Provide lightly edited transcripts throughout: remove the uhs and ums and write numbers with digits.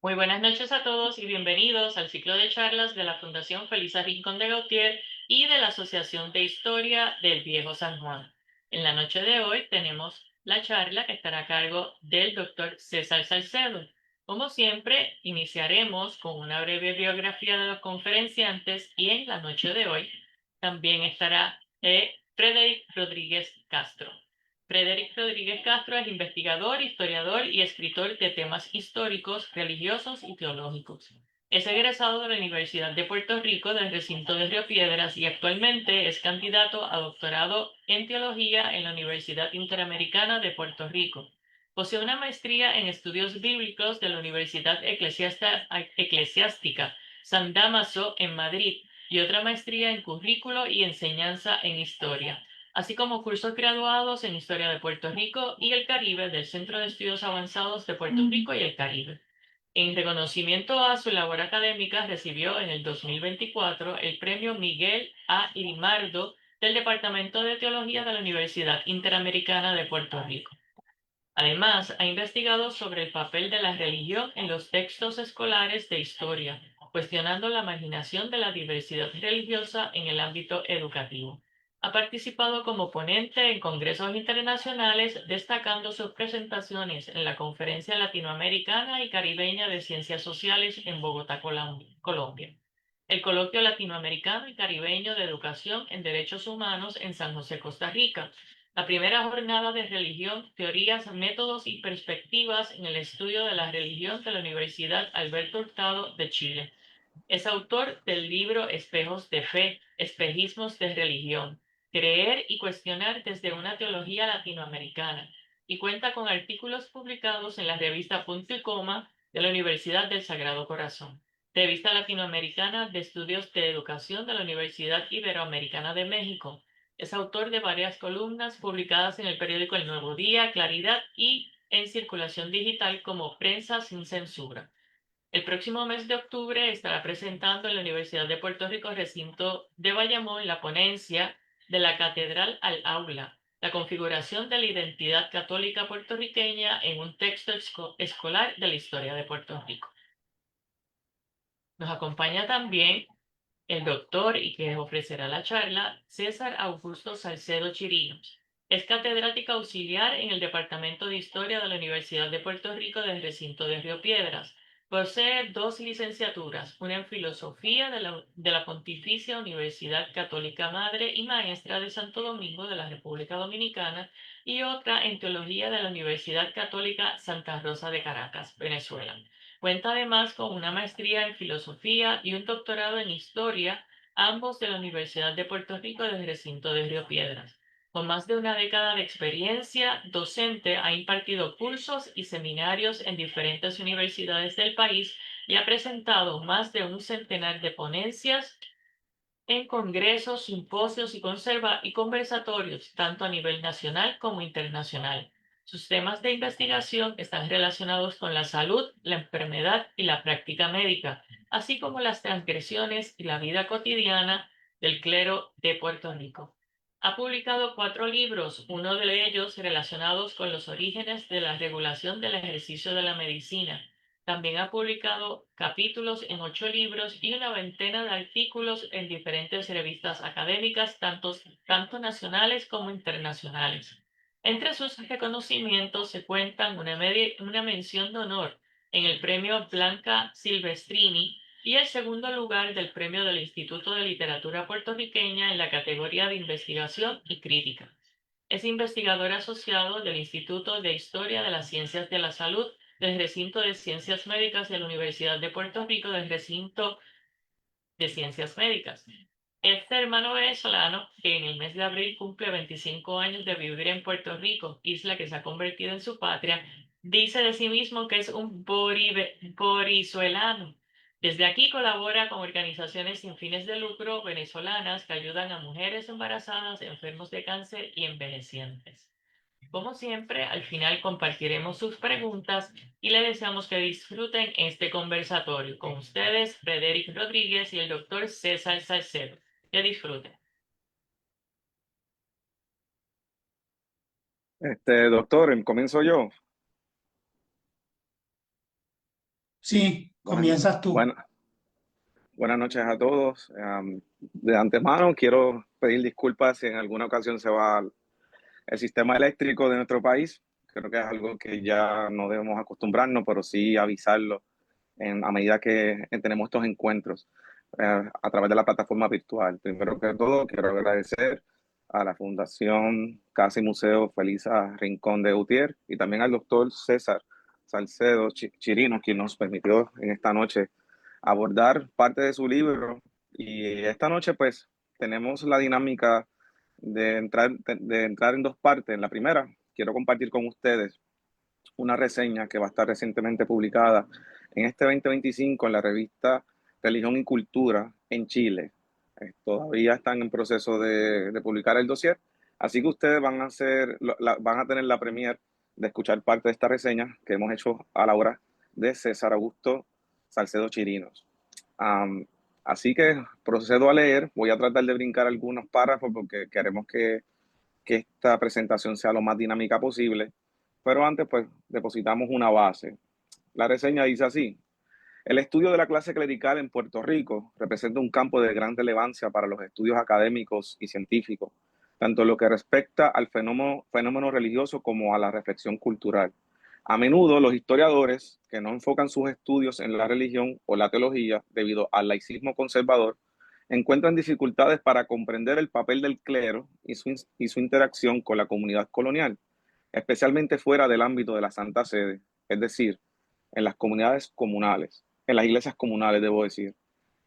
Muy buenas noches a todos y bienvenidos al ciclo de charlas de la Fundación Felisa Rincón de Gautier y de la Asociación de Historia del Viejo San Juan. En la noche de hoy tenemos la charla que estará a cargo del doctor César Salcedo. Como siempre, iniciaremos con una breve biografía de los conferenciantes y en la noche de hoy también estará Frederick Rodríguez Castro. Frederick Rodríguez Castro es investigador, historiador y escritor de temas históricos, religiosos y teológicos. Es egresado de la Universidad de Puerto Rico del recinto de Río Piedras y actualmente es candidato a doctorado en teología en la Universidad Interamericana de Puerto Rico. Posee una maestría en estudios bíblicos de la Universidad Eclesiástica San Dámaso en Madrid y otra maestría en currículo y enseñanza en historia, así como cursos graduados en Historia de Puerto Rico y el Caribe del Centro de Estudios Avanzados de Puerto Rico y el Caribe. En reconocimiento a su labor académica, recibió en el 2024 el premio Miguel A. Limardo del Departamento de Teología de la Universidad Interamericana de Puerto Rico. Además, ha investigado sobre el papel de la religión en los textos escolares de historia, cuestionando la marginación de la diversidad religiosa en el ámbito educativo. Ha participado como ponente en congresos internacionales, destacando sus presentaciones en la Conferencia Latinoamericana y Caribeña de Ciencias Sociales en Bogotá, Colombia, el Coloquio Latinoamericano y Caribeño de Educación en Derechos Humanos en San José, Costa Rica, la primera jornada de religión, teorías, métodos y perspectivas en el estudio de la religión de la Universidad Alberto Hurtado de Chile. Es autor del libro Espejos de Fe, Espejismos de Religión, Creer y Cuestionar desde una Teología Latinoamericana, y cuenta con artículos publicados en la revista Punto y Coma de la Universidad del Sagrado Corazón, revista latinoamericana de estudios de educación de la Universidad Iberoamericana de México. Es autor de varias columnas publicadas en el periódico El Nuevo Día, Claridad y en circulación digital como Prensa sin Censura. El próximo mes de octubre estará presentando en la Universidad de Puerto Rico, recinto de Bayamón, la ponencia de la Catedral al Aula, la configuración de la identidad católica puertorriqueña en un texto escolar de la historia de Puerto Rico. Nos acompaña también el doctor y que ofrecerá la charla, César Augusto Salcedo Chirinos. Es catedrático auxiliar en el Departamento de Historia de la Universidad de Puerto Rico del recinto de Río Piedras. Posee dos licenciaturas, una en Filosofía de la Pontificia Universidad Católica Madre y Maestra de Santo Domingo de la República Dominicana y otra en Teología de la Universidad Católica Santa Rosa de Caracas, Venezuela. Cuenta además con una maestría en filosofía y un doctorado en historia, ambos de la Universidad de Puerto Rico del recinto de Río Piedras. Con más de una década de experiencia docente, ha impartido cursos y seminarios en diferentes universidades del país y ha presentado más de un centenar de ponencias en congresos, simposios y conversatorios, tanto a nivel nacional como internacional. Sus temas de investigación están relacionados con la salud, la enfermedad y la práctica médica, así como las transgresiones y la vida cotidiana del clero de Puerto Rico. Ha publicado 4 libros, uno de ellos relacionados con los orígenes de la regulación del ejercicio de la medicina. También ha publicado capítulos en 8 libros y una veintena de artículos en diferentes revistas académicas, tanto nacionales como internacionales. Entre sus reconocimientos se cuentan una mención de honor en el Premio Blanca Silvestrini y el segundo lugar del Premio del Instituto de Literatura Puertorriqueña en la categoría de Investigación y Crítica. Es investigador asociado del Instituto de Historia de las Ciencias de la Salud del Recinto de Ciencias Médicas de la Universidad de Puerto Rico del Recinto de Ciencias Médicas. Este hermano venezolano, que en el mes de abril cumple 25 años de vivir en Puerto Rico, isla que se ha convertido en su patria, dice de sí mismo que es un borizuelano. Desde aquí colabora con organizaciones sin fines de lucro venezolanas que ayudan a mujeres embarazadas, enfermos de cáncer y envejecientes. Como siempre, al final compartiremos sus preguntas y le deseamos que disfruten este conversatorio. Con ustedes, Frederick Rodríguez y el doctor César Salcedo. Que disfruten. Doctor, comienzo yo. Sí, Buenas, comienzas tú. buenas, buenas noches a todos. De antemano quiero pedir disculpas si en alguna ocasión se va el sistema eléctrico de nuestro país. Creo que es algo que ya no debemos acostumbrarnos, pero sí avisarlo a medida que tenemos estos encuentros a través de la plataforma virtual. Primero que todo, quiero agradecer a la Fundación Casa y Museo Felisa Rincón de Utier y también al doctor César Salcedo Chirino, quien nos permitió en esta noche abordar parte de su libro. Y esta noche, pues, tenemos la dinámica de entrar en dos partes. En la primera, quiero compartir con ustedes una reseña que va a estar recientemente publicada en este 2025 en la revista Religión y Cultura en Chile. Todavía están en proceso de publicar el dossier, así que ustedes van a tener la premier de escuchar parte de esta reseña que hemos hecho a la hora de César Augusto Salcedo Chirinos. Um, Así que procedo a leer, voy a tratar de brincar algunos párrafos porque queremos que esta presentación sea lo más dinámica posible, pero antes pues depositamos una base. La reseña dice así: el estudio de la clase clerical en Puerto Rico representa un campo de gran relevancia para los estudios académicos y científicos, tanto en lo que respecta al fenómeno religioso como a la reflexión cultural. A menudo los historiadores que no enfocan sus estudios en la religión o la teología debido al laicismo conservador encuentran dificultades para comprender el papel del clero y su interacción con la comunidad colonial, especialmente fuera del ámbito de la Santa Sede, es decir, en las comunidades comunales, en las iglesias comunales, debo decir.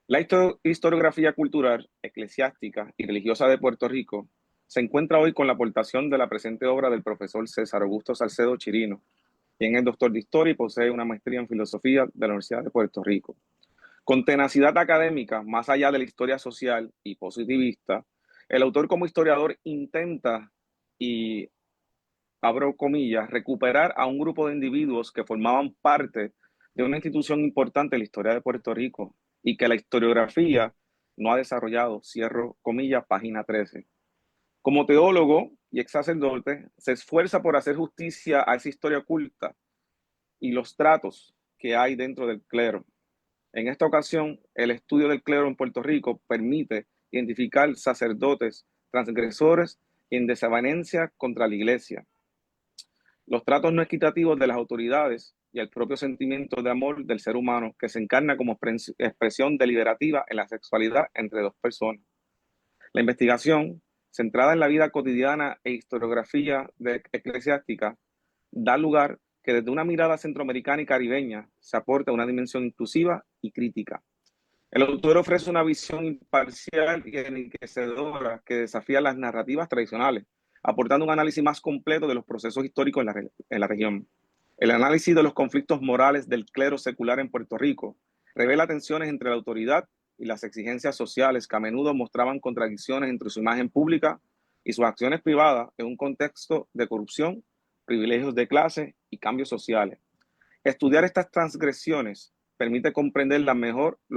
La historiografía cultural, eclesiástica y religiosa de Puerto Rico se encuentra hoy con la aportación de la presente obra del profesor César Augusto Salcedo Chirino, quien es doctor de historia y posee una maestría en filosofía de la Universidad de Puerto Rico. Con tenacidad académica, más allá de la historia social y positivista, el autor como historiador intenta, y abro comillas, recuperar a un grupo de individuos que formaban parte de una institución importante en la historia de Puerto Rico y que la historiografía no ha desarrollado, cierro comillas, página 13. Como teólogo y ex sacerdote, se esfuerza por hacer justicia a esa historia oculta y los tratos que hay dentro del clero. En esta ocasión, el estudio del clero en Puerto Rico permite identificar sacerdotes transgresores en desavenencia contra la iglesia, los tratos no equitativos de las autoridades y el propio sentimiento de amor del ser humano que se encarna como expresión deliberativa en la sexualidad entre dos personas. La investigación, centrada en la vida cotidiana e historiografía eclesiástica, da lugar que desde una mirada centroamericana y caribeña se aporta una dimensión inclusiva y crítica. El autor ofrece una visión imparcial y enriquecedora que desafía las narrativas tradicionales, aportando un análisis más completo de los procesos históricos en la región. El análisis de los conflictos morales del clero secular en Puerto Rico revela tensiones entre la autoridad y las exigencias sociales que a menudo mostraban contradicciones entre su imagen pública y sus acciones privadas en un contexto de corrupción, privilegios de clase y cambios sociales. Estudiar estas transgresiones permite comprender lo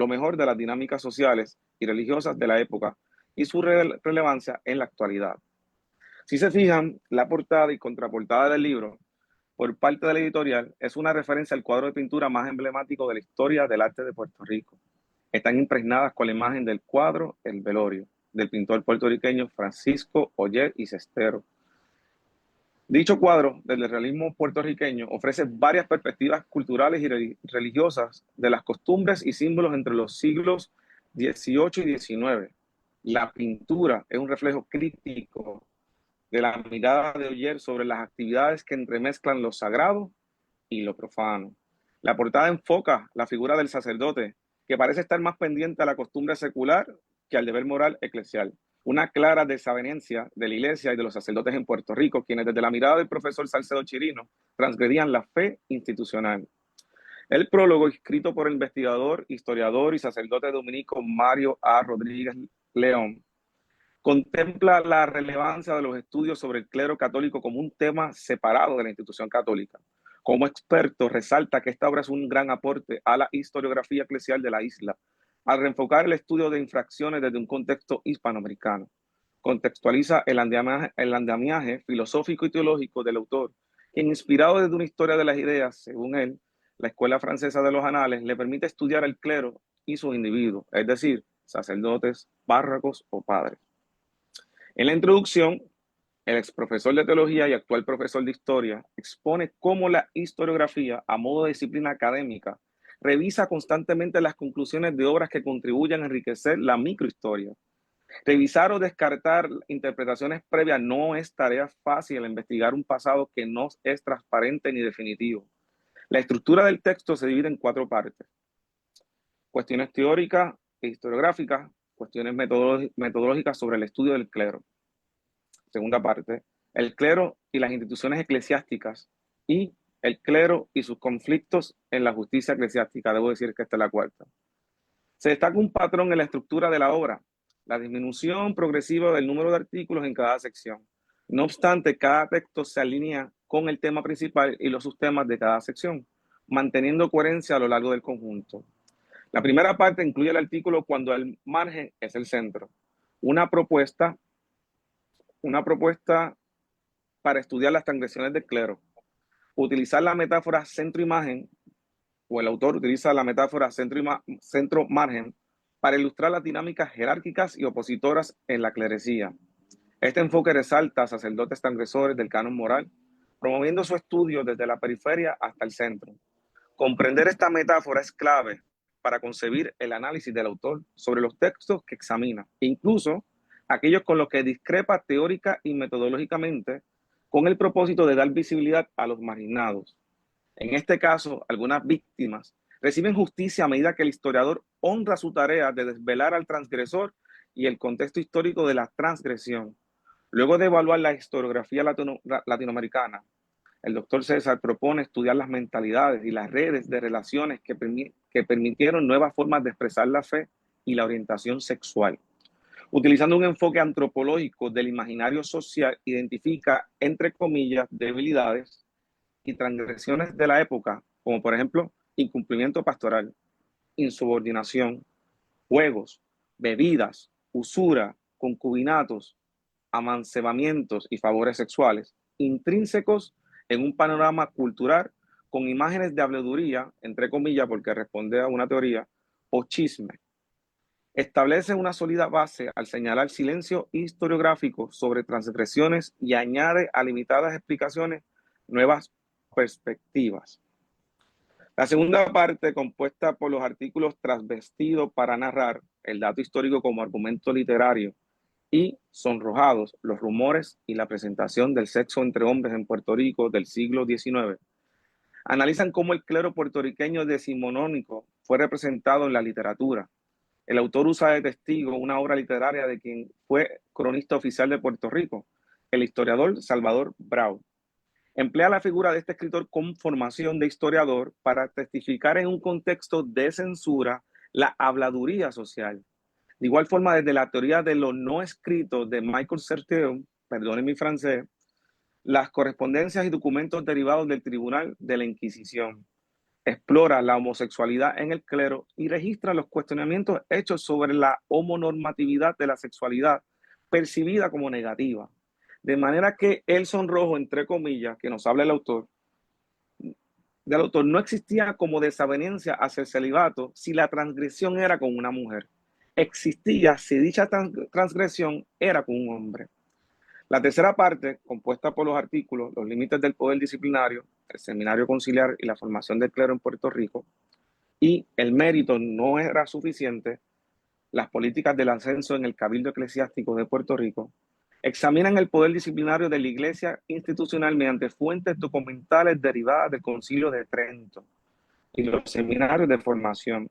mejor de las dinámicas sociales y religiosas de la época y su relevancia en la actualidad. Si se fijan, la portada y contraportada del libro, por parte de la editorial, es una referencia al cuadro de pintura más emblemático de la historia del arte de Puerto Rico. Están impregnadas con la imagen del cuadro El Velorio, del pintor puertorriqueño Francisco Oller y Cestero. Dicho cuadro del realismo puertorriqueño ofrece varias perspectivas culturales y religiosas de las costumbres y símbolos entre los siglos XVIII y XIX. La pintura es un reflejo crítico de la mirada de Oller sobre las actividades que entremezclan lo sagrado y lo profano. La portada enfoca la figura del sacerdote, que parece estar más pendiente a la costumbre secular que al deber moral eclesial. Una clara desavenencia de la iglesia y de los sacerdotes en Puerto Rico, quienes desde la mirada del profesor Salcedo Chirino transgredían la fe institucional. El prólogo, escrito por el investigador, historiador y sacerdote dominico Mario A. Rodríguez León, contempla la relevancia de los estudios sobre el clero católico como un tema separado de la institución católica. Como experto, resalta que esta obra es un gran aporte a la historiografía eclesial de la isla, al reenfocar el estudio de infracciones desde un contexto hispanoamericano. Contextualiza el andamiaje filosófico y teológico del autor, quien, inspirado desde una historia de las ideas, según él, la Escuela Francesa de los Anales le permite estudiar el clero y sus individuos, es decir, sacerdotes, párrocos o padres. En la introducción, el ex profesor de teología y actual profesor de historia expone cómo la historiografía, a modo de disciplina académica, revisa constantemente las conclusiones de obras que contribuyan a enriquecer la microhistoria. Revisar o descartar interpretaciones previas no es tarea fácil al investigar un pasado que no es transparente ni definitivo. La estructura del texto se divide en 4 partes: cuestiones teóricas e historiográficas, cuestiones metodológicas sobre el estudio del clero. Segunda parte, el clero y las instituciones eclesiásticas, y el clero y sus conflictos en la justicia eclesiástica. Debo decir que esta es la cuarta. Se destaca un patrón en la estructura de la obra: la disminución progresiva del número de artículos en cada sección. No obstante, cada texto se alinea con el tema principal y los subtemas de cada sección, manteniendo coherencia a lo largo del conjunto. La primera parte incluye el artículo cuando el margen es el centro. Una propuesta para estudiar las transgresiones del clero. Utilizar la metáfora centro-imagen, o el autor utiliza la metáfora centro-margen para ilustrar las dinámicas jerárquicas y opositoras en la clerecía. Este enfoque resalta a sacerdotes transgresores del canon moral, promoviendo su estudio desde la periferia hasta el centro. Comprender esta metáfora es clave para concebir el análisis del autor sobre los textos que examina, incluso aquellos con los que discrepa teórica y metodológicamente, con el propósito de dar visibilidad a los marginados. En este caso, algunas víctimas reciben justicia a medida que el historiador honra su tarea de desvelar al transgresor y el contexto histórico de la transgresión. Luego de evaluar la historiografía latinoamericana, el doctor César propone estudiar las mentalidades y las redes de relaciones que permitieron nuevas formas de expresar la fe y la orientación sexual. Utilizando un enfoque antropológico del imaginario social, identifica, entre comillas, debilidades y transgresiones de la época, como por ejemplo incumplimiento pastoral, insubordinación, juegos, bebidas, usura, concubinatos, amancebamientos y favores sexuales, intrínsecos en un panorama cultural con imágenes de habladuría, entre comillas, porque responde a una teoría, o chisme. Establece una sólida base al señalar silencio historiográfico sobre transgresiones y añade a limitadas explicaciones nuevas perspectivas. La segunda parte, compuesta por los artículos transvestidos para narrar el dato histórico como argumento literario y sonrojados los rumores y la presentación del sexo entre hombres en Puerto Rico del siglo XIX, analizan cómo el clero puertorriqueño decimonónico fue representado en la literatura. El autor usa de testigo una obra literaria de quien fue cronista oficial de Puerto Rico, el historiador Salvador Brau. Emplea la figura de este escritor con formación de historiador para testificar en un contexto de censura la habladuría social. De igual forma, desde la teoría de lo no escrito de Michael Serteau, perdonen mi francés, las correspondencias y documentos derivados del Tribunal de la Inquisición. Explora la homosexualidad en el clero y registra los cuestionamientos hechos sobre la homonormatividad de la sexualidad percibida como negativa. De manera que el sonrojo, entre comillas, que nos habla el autor, no existía como desavenencia hacia el celibato si la transgresión era con una mujer. Existía si dicha transgresión era con un hombre. La tercera parte, compuesta por los artículos Los límites del poder disciplinario, el seminario conciliar y la formación del clero en Puerto Rico, y El mérito no era suficiente, las políticas del ascenso en el Cabildo Eclesiástico de Puerto Rico, examinan el poder disciplinario de la Iglesia institucional mediante fuentes documentales derivadas del Concilio de Trento y los seminarios de formación.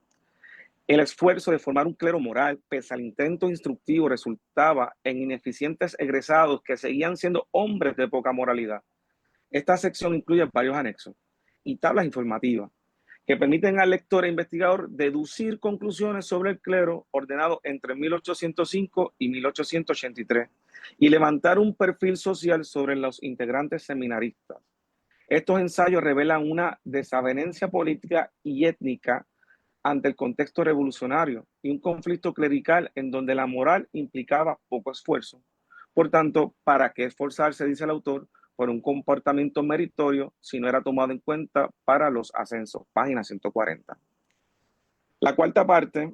El esfuerzo de formar un clero moral, pese al intento instructivo, resultaba en ineficientes egresados que seguían siendo hombres de poca moralidad. Esta sección incluye varios anexos y tablas informativas que permiten al lector e investigador deducir conclusiones sobre el clero ordenado entre 1805 y 1883 y levantar un perfil social sobre los integrantes seminaristas. Estos ensayos revelan una desavenencia política y étnica ante el contexto revolucionario y un conflicto clerical en donde la moral implicaba poco esfuerzo. Por tanto, ¿para qué esforzarse?, dice el autor, por un comportamiento meritorio si no era tomado en cuenta para los ascensos. Página 140. La cuarta parte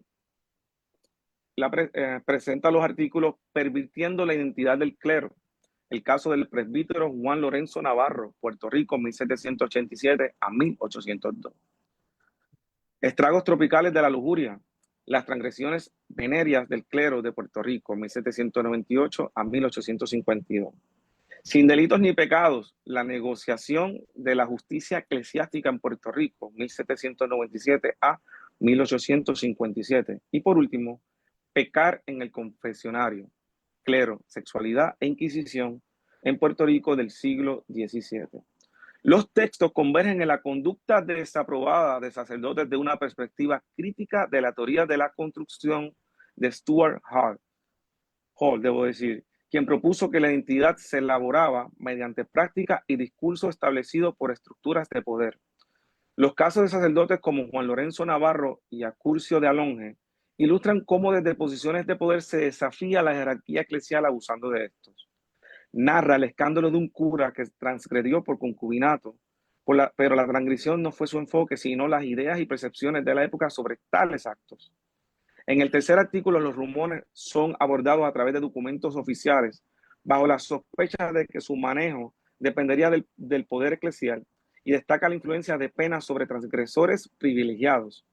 presenta los artículos pervirtiendo la identidad del clero. El caso del presbítero Juan Lorenzo Navarro, Puerto Rico, 1787 a 1802. Estragos tropicales de la lujuria. Las transgresiones venéreas del clero de Puerto Rico, 1798 a 1852. Sin delitos ni pecados, la negociación de la justicia eclesiástica en Puerto Rico, 1797 a 1857. Y por último, pecar en el confesionario, clero, sexualidad e inquisición en Puerto Rico del siglo XVII. Los textos convergen en la conducta desaprobada de sacerdotes de una perspectiva crítica de la teoría de la construcción de Stuart Hall, debo decir, quien propuso que la identidad se elaboraba mediante práctica y discurso establecido por estructuras de poder. Los casos de sacerdotes como Juan Lorenzo Navarro y Acurcio de Alonge ilustran cómo desde posiciones de poder se desafía la jerarquía eclesial abusando de estos. Narra el escándalo de un cura que transgredió por concubinato, pero la transgresión no fue su enfoque, sino las ideas y percepciones de la época sobre tales actos. En el tercer artículo, los rumores son abordados a través de documentos oficiales, bajo la sospecha de que su manejo dependería del poder eclesial, y destaca la influencia de penas sobre transgresores privilegiados.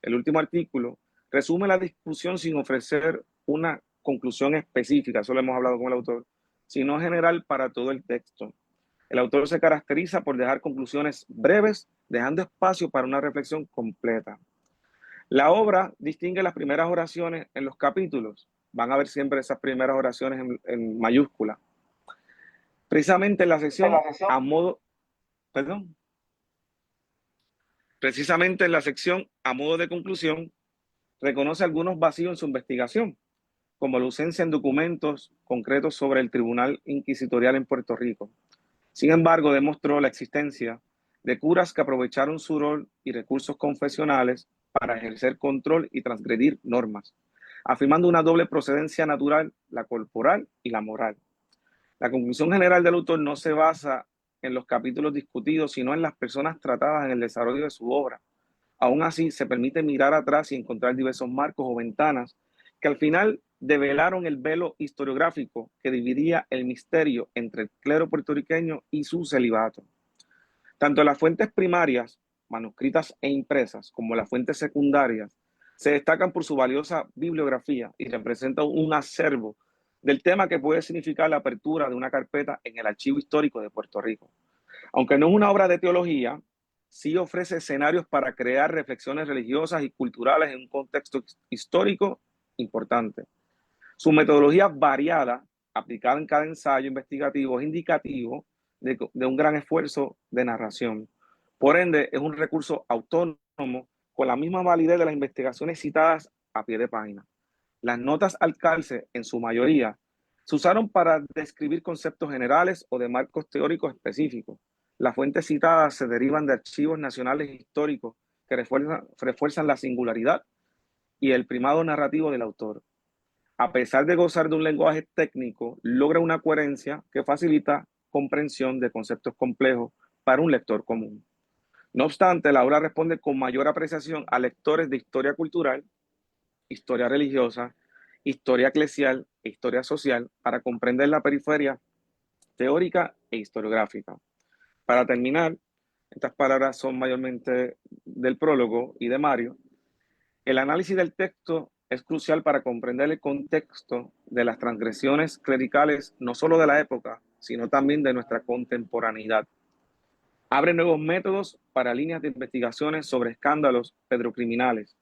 El último artículo resume la discusión sin ofrecer una conclusión específica, eso lo hemos hablado con el autor, sino general para todo el texto. El autor se caracteriza por dejar conclusiones breves, dejando espacio para una reflexión completa. La obra distingue las primeras oraciones en los capítulos. Van a ver siempre esas primeras oraciones en mayúscula. Precisamente en la sección a modo, perdón, precisamente en la sección a modo de conclusión, reconoce algunos vacíos en su investigación, como la ausencia en documentos concretos sobre el Tribunal Inquisitorial en Puerto Rico. Sin embargo, demostró la existencia de curas que aprovecharon su rol y recursos confesionales para ejercer control y transgredir normas, afirmando una doble procedencia natural, la corporal y la moral. La conclusión general del autor no se basa en los capítulos discutidos, sino en las personas tratadas en el desarrollo de su obra. Aún así, se permite mirar atrás y encontrar diversos marcos o ventanas que al final develaron el velo historiográfico que dividía el misterio entre el clero puertorriqueño y su celibato. Tanto las fuentes primarias, manuscritas e impresas, como las fuentes secundarias, se destacan por su valiosa bibliografía y representan un acervo del tema que puede significar la apertura de una carpeta en el Archivo Histórico de Puerto Rico. Aunque no es una obra de teología, sí ofrece escenarios para crear reflexiones religiosas y culturales en un contexto histórico importante. Su metodología variada, aplicada en cada ensayo investigativo, es indicativo de un gran esfuerzo de narración. Por ende, es un recurso autónomo con la misma validez de las investigaciones citadas a pie de página. Las notas al calce, en su mayoría, se usaron para describir conceptos generales o de marcos teóricos específicos. Las fuentes citadas se derivan de archivos nacionales históricos que refuerzan la singularidad y el primado narrativo del autor. A pesar de gozar de un lenguaje técnico, logra una coherencia que facilita comprensión de conceptos complejos para un lector común. No obstante, la obra responde con mayor apreciación a lectores de historia cultural, historia religiosa, historia eclesial e historia social para comprender la periferia teórica e historiográfica. Para terminar, estas palabras son mayormente del prólogo y de Mario. El análisis del texto es crucial para comprender el contexto de las transgresiones clericales, no solo de la época, sino también de nuestra contemporaneidad. Abre nuevos métodos para líneas de investigaciones sobre escándalos pedrocriminales.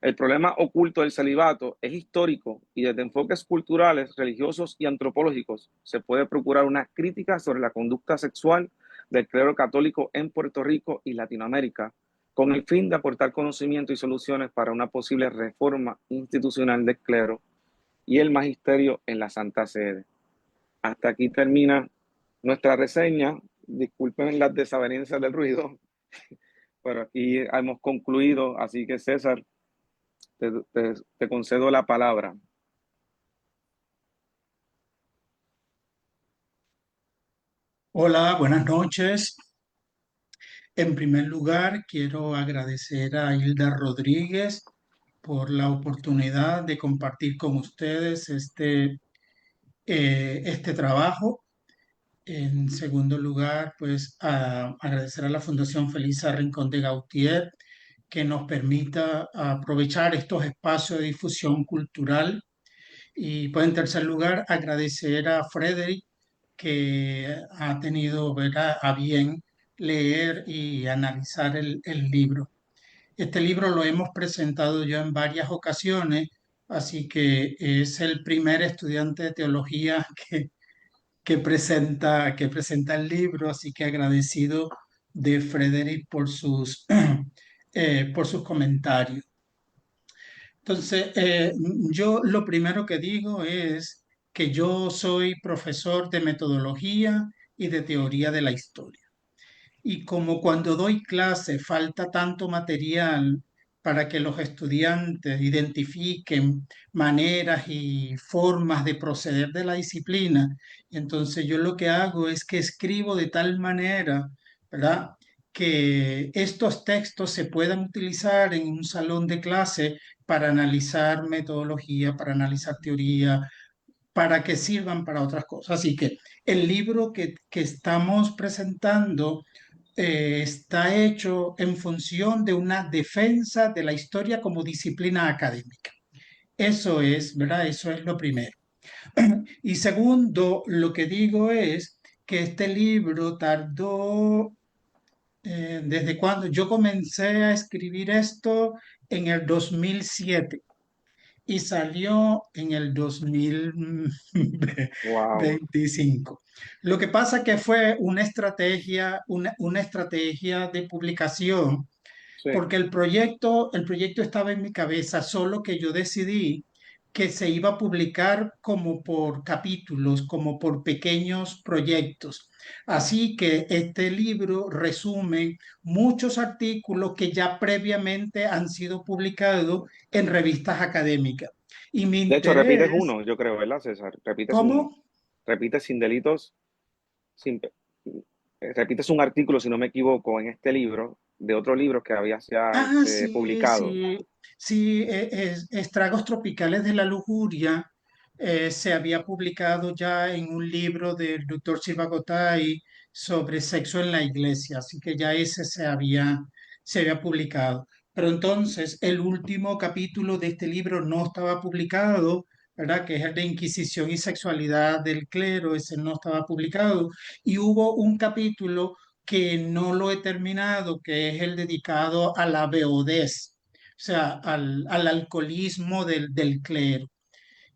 El problema oculto del celibato es histórico y desde enfoques culturales, religiosos y antropológicos se puede procurar una crítica sobre la conducta sexual del clero católico en Puerto Rico y Latinoamérica, con el fin de aportar conocimiento y soluciones para una posible reforma institucional del clero y el magisterio en la Santa Sede. Hasta aquí termina nuestra reseña. Disculpen las desavenencias del ruido, pero aquí hemos concluido, así que César, te concedo la palabra. Hola, buenas noches. En primer lugar, quiero agradecer a Hilda Rodríguez por la oportunidad de compartir con ustedes este trabajo. En segundo lugar, pues agradecer a la Fundación Felisa Rincón de Gautier que nos permita aprovechar estos espacios de difusión cultural. Y pues en tercer lugar, agradecer a Frederick que ha tenido, ¿verdad?, a bien leer y analizar el libro. Este libro lo hemos presentado ya en varias ocasiones, así que es el primer estudiante de teología que presenta el libro, así que agradecido de Frederick por sus comentarios. Entonces, yo lo primero que digo es que yo soy profesor de metodología y de teoría de la historia. Y como cuando doy clase falta tanto material para que los estudiantes identifiquen maneras y formas de proceder de la disciplina, entonces yo lo que hago es que escribo de tal manera, ¿verdad?, que estos textos se puedan utilizar en un salón de clase para analizar metodología, para analizar teoría, para que sirvan para otras cosas. Así que el libro que estamos presentando está hecho en función de una defensa de la historia como disciplina académica. Eso es, ¿verdad? Eso es lo primero. Y segundo, lo que digo es que este libro tardó, desde cuando yo comencé a escribir esto en el 2007 y salió en el Wow, 2025. Lo que pasa que fue una estrategia de publicación, sí. porque el proyecto estaba en mi cabeza, solo que yo decidí que se iba a publicar como por capítulos, como por pequeños proyectos. Así que este libro resume muchos artículos que ya previamente han sido publicados en revistas académicas. Y mi De hecho, repites interés, uno, yo creo, ¿verdad, César? Repites ¿cómo? uno. Repites sin delitos, sin, repites un artículo, si no me equivoco, en este libro, de otro libro que habías ya Ah, sí, publicado. sí, sí, Estragos Tropicales de la Lujuria se había publicado ya en un libro del doctor Silva Gotay sobre sexo en la iglesia, así que ya ese se había publicado. Pero entonces el último capítulo de este libro no estaba publicado, ¿verdad? Que es el de Inquisición y Sexualidad del Clero, ese no estaba publicado. Y hubo un capítulo que no lo he terminado, que es el dedicado a la beodez, o sea, al alcoholismo del clero.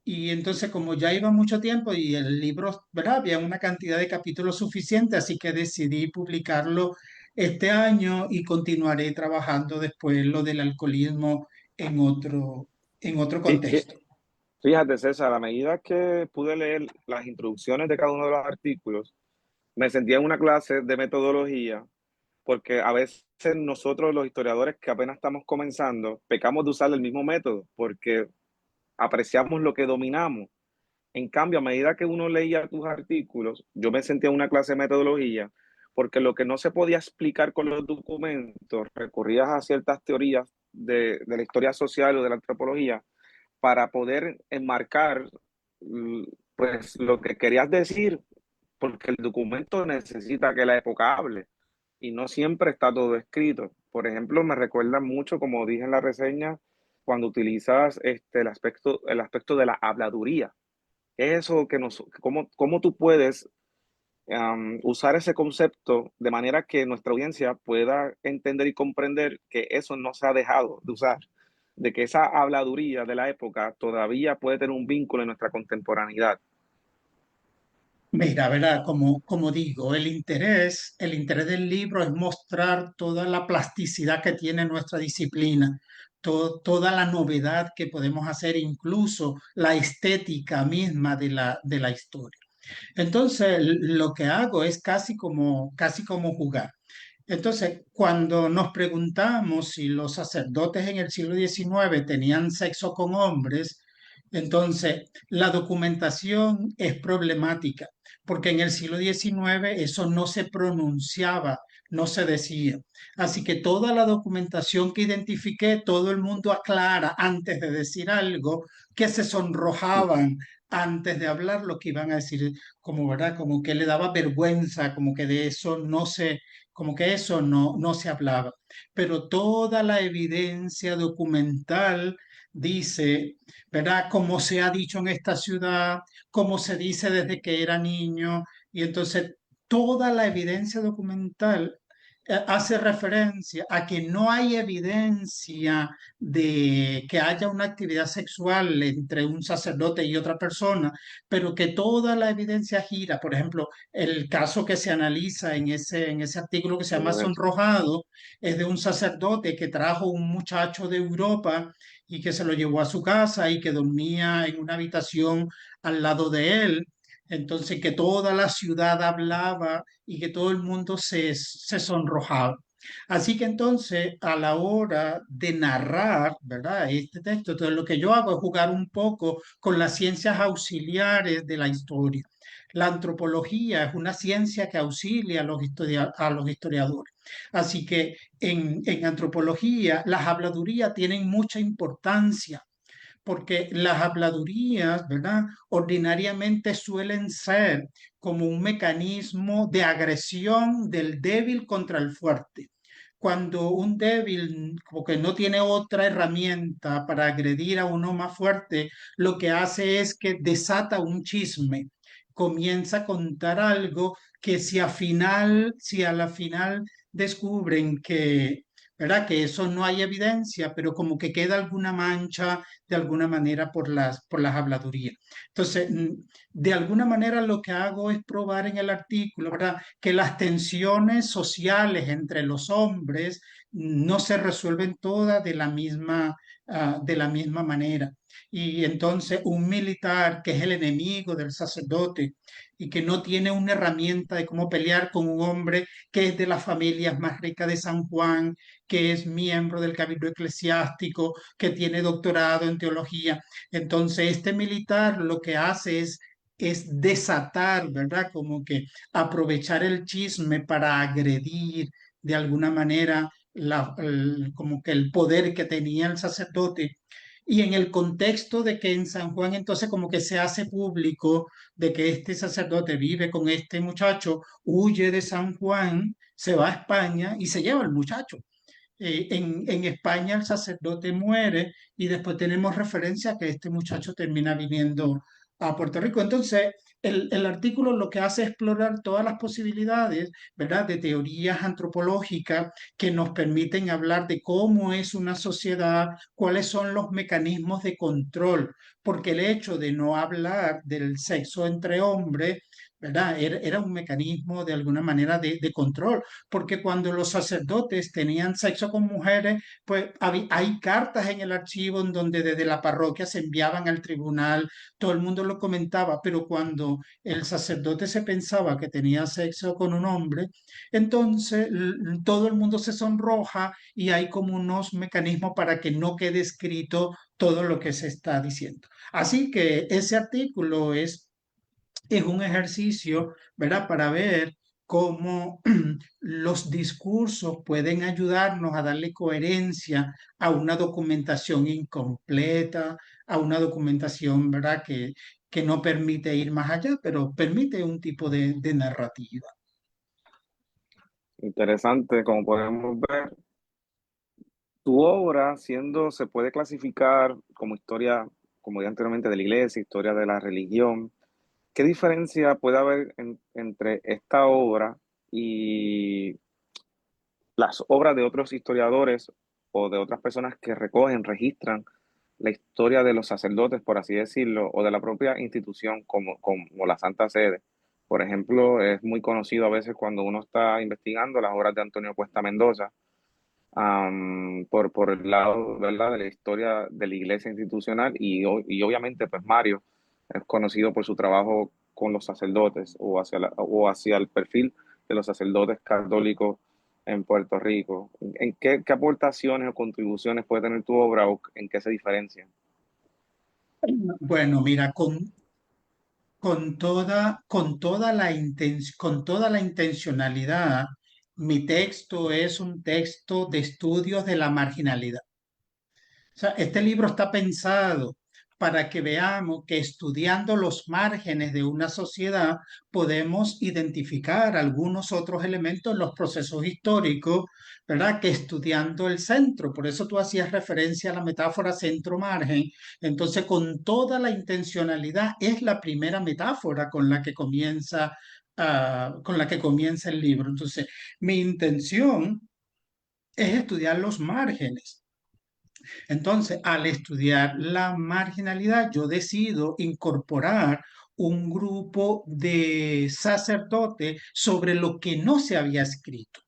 Y entonces, como ya iba mucho tiempo y el libro, ¿verdad?, había una cantidad de capítulos suficiente, así que decidí publicarlo este año y continuaré trabajando después lo del alcoholismo en otro Fí- fí- contexto. Fíjate, César, a medida que pude leer las introducciones de cada uno de los artículos, me sentía en una clase de metodología, porque a veces nosotros, los historiadores que apenas estamos comenzando, pecamos de usar el mismo método, porque apreciamos lo que dominamos. En cambio, a medida que uno leía tus artículos, yo me sentía en una clase de metodología, porque lo que no se podía explicar con los documentos, recurrías a ciertas teorías de la historia social o de la antropología para poder enmarcar pues lo que querías decir, porque el documento necesita que la época hable y no siempre está todo escrito. Por ejemplo, me recuerda mucho, como dije en la reseña, cuando utilizas el aspecto de la habladuría. Eso que cómo tú puedes usar ese concepto de manera que nuestra audiencia pueda entender y comprender que eso no se ha dejado de usar, de que esa habladuría de la época todavía puede tener un vínculo en nuestra contemporaneidad. Mira, ¿verdad? Como digo, el interés del libro es mostrar toda la plasticidad que tiene nuestra disciplina, toda la novedad que podemos hacer, incluso la estética misma de la historia. Entonces, lo que hago es casi como jugar. Entonces, cuando nos preguntamos si los sacerdotes en el siglo XIX tenían sexo con hombres, Entonces, la documentación es problemática, porque en el siglo XIX eso no se pronunciaba, no se decía. Así que toda la documentación que identifiqué, todo el mundo aclara antes de decir algo, que se sonrojaban antes de hablar lo que iban a decir, como verdad, como que le daba vergüenza, como que de eso no se, como que eso no se hablaba. Pero toda la evidencia documental dice, ¿verdad? Como se ha dicho en esta ciudad, como se dice desde que era niño, y entonces toda la evidencia documental hace referencia a que no hay evidencia de que haya una actividad sexual entre un sacerdote y otra persona, pero que toda la evidencia gira. Por ejemplo, el caso que se analiza en ese artículo que se llama Sonrojado es de un sacerdote que trajo un muchacho de Europa y que se lo llevó a su casa y que dormía en una habitación al lado de él. Entonces, que toda la ciudad hablaba y que todo el mundo se sonrojaba. Así que entonces, a la hora de narrar, ¿verdad? Este texto, entonces lo que yo hago es jugar un poco con las ciencias auxiliares de la historia. La antropología es una ciencia que auxilia a los historiadores. Así que en antropología las habladurías tienen mucha importancia porque las habladurías, ¿verdad? Ordinariamente suelen ser como un mecanismo de agresión del débil contra el fuerte. Cuando un débil, como que no tiene otra herramienta para agredir a uno más fuerte, lo que hace es que desata un chisme, comienza a contar algo que si a la final descubren que, ¿verdad? Que eso no hay evidencia, pero como que queda alguna mancha de alguna manera por las habladurías. Entonces, de alguna manera lo que hago es probar en el artículo, ¿verdad? Que las tensiones sociales entre los hombres no se resuelven todas de la misma manera. Y entonces un militar que es el enemigo del sacerdote y que no tiene una herramienta de cómo pelear con un hombre que es de las familias más ricas de San Juan, que es miembro del cabildo eclesiástico, que tiene doctorado en teología. Entonces, este militar lo que hace es desatar, ¿verdad? Como que aprovechar el chisme para agredir de alguna manera como que el poder que tenía el sacerdote. Y en el contexto de que en San Juan entonces como que se hace público de que este sacerdote vive con este muchacho, huye de San Juan, se va a España y se lleva al muchacho. En España el sacerdote muere y después tenemos referencia a que este muchacho termina viniendo a Puerto Rico. Entonces, el artículo lo que hace es explorar todas las posibilidades, ¿verdad?, de teorías antropológicas que nos permiten hablar de cómo es una sociedad, cuáles son los mecanismos de control, porque el hecho de no hablar del sexo entre hombres, ¿verdad? Era un mecanismo de alguna manera de control, porque cuando los sacerdotes tenían sexo con mujeres, pues hay cartas en el archivo en donde desde la parroquia se enviaban al tribunal, todo el mundo lo comentaba, pero cuando el sacerdote se pensaba que tenía sexo con un hombre, entonces todo el mundo se sonroja y hay como unos mecanismos para que no quede escrito todo lo que se está diciendo. Así que ese artículo es un ejercicio, ¿verdad? Para ver cómo los discursos pueden ayudarnos a darle coherencia a una documentación incompleta, a una documentación, ¿verdad? Que no permite ir más allá, pero permite un tipo de narrativa. Interesante, como podemos ver, tu obra se puede clasificar como historia, como dije anteriormente, de la iglesia, historia de la religión. ¿Qué diferencia puede haber entre esta obra y las obras de otros historiadores o de otras personas que recogen, registran la historia de los sacerdotes, por así decirlo, o de la propia institución como la Santa Sede? Por ejemplo, es muy conocido a veces cuando uno está investigando las obras de Antonio Cuesta Mendoza, por el lado, ¿verdad?, de la historia de la iglesia institucional y obviamente pues Mario es conocido por su trabajo con los sacerdotes o hacia el perfil de los sacerdotes católicos en Puerto Rico. ¿En qué aportaciones o contribuciones puede tener tu obra o en qué se diferencia? Bueno, mira, con toda la intencionalidad, mi texto es un texto de estudios de la marginalidad. O sea, este libro está pensado para que veamos que estudiando los márgenes de una sociedad podemos identificar algunos otros elementos en los procesos históricos, ¿verdad? Que estudiando el centro. Por eso tú hacías referencia a la metáfora centro-margen. Entonces, con toda la intencionalidad, es la primera metáfora con la que comienza, con la que comienza el libro. Entonces, mi intención es estudiar los márgenes. Entonces, al estudiar la marginalidad, yo decido incorporar un grupo de sacerdotes sobre lo que no se había escrito.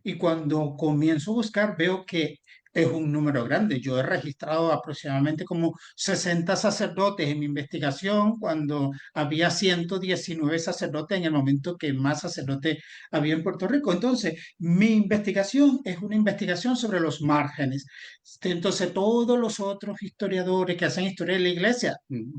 Y cuando comienzo a buscar, veo que es un número grande. Yo he registrado aproximadamente como 60 sacerdotes en mi investigación, cuando había 119 sacerdotes en el momento que más sacerdotes había en Puerto Rico. Entonces, mi investigación es una investigación sobre los márgenes. Entonces, todos los otros historiadores que hacen historia de la iglesia,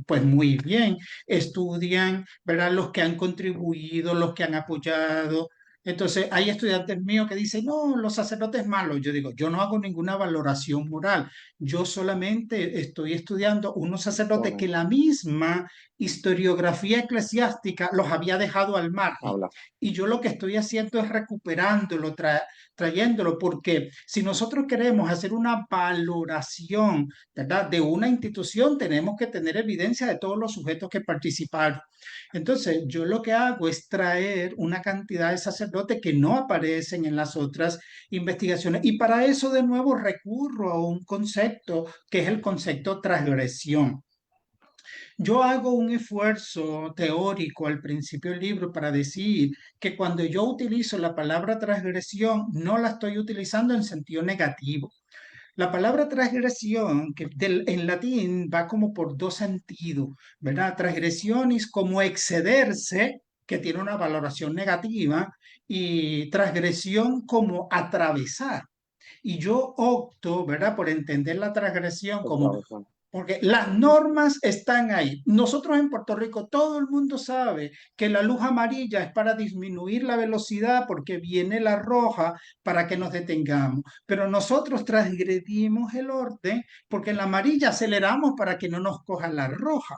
pues muy bien, estudian, ¿verdad? Los que han contribuido, los que han apoyado. Entonces, hay estudiantes míos que dicen, no, los sacerdotes malos. Yo digo, yo no hago ninguna valoración moral. Yo solamente estoy estudiando unos sacerdotes que Bueno, la misma historiografía eclesiástica los había dejado al margen. habla. Y yo lo que estoy haciendo es recuperándolo, trayéndolo, porque si nosotros queremos hacer una valoración, ¿verdad? De una institución, tenemos que tener evidencia de todos los sujetos que participaron. Entonces, yo lo que hago es traer una cantidad de sacerdotes que no aparecen en las otras investigaciones. Y para eso, de nuevo, recurro a un concepto que es el concepto transgresión. Yo hago un esfuerzo teórico al principio del libro para decir que cuando yo utilizo la palabra transgresión, no la estoy utilizando en sentido negativo. La palabra transgresión, en latín va como por dos sentidos, ¿verdad? Transgresiones como excederse, que tiene una valoración negativa, y transgresión como atravesar. Y yo opto, ¿verdad?, por entender la transgresión como, Otra vez, bueno. porque las normas están ahí. Nosotros en Puerto Rico, todo el mundo sabe que la luz amarilla es para disminuir la velocidad porque viene la roja para que nos detengamos. Pero nosotros transgredimos el orden porque en la amarilla aceleramos para que no nos coja la roja.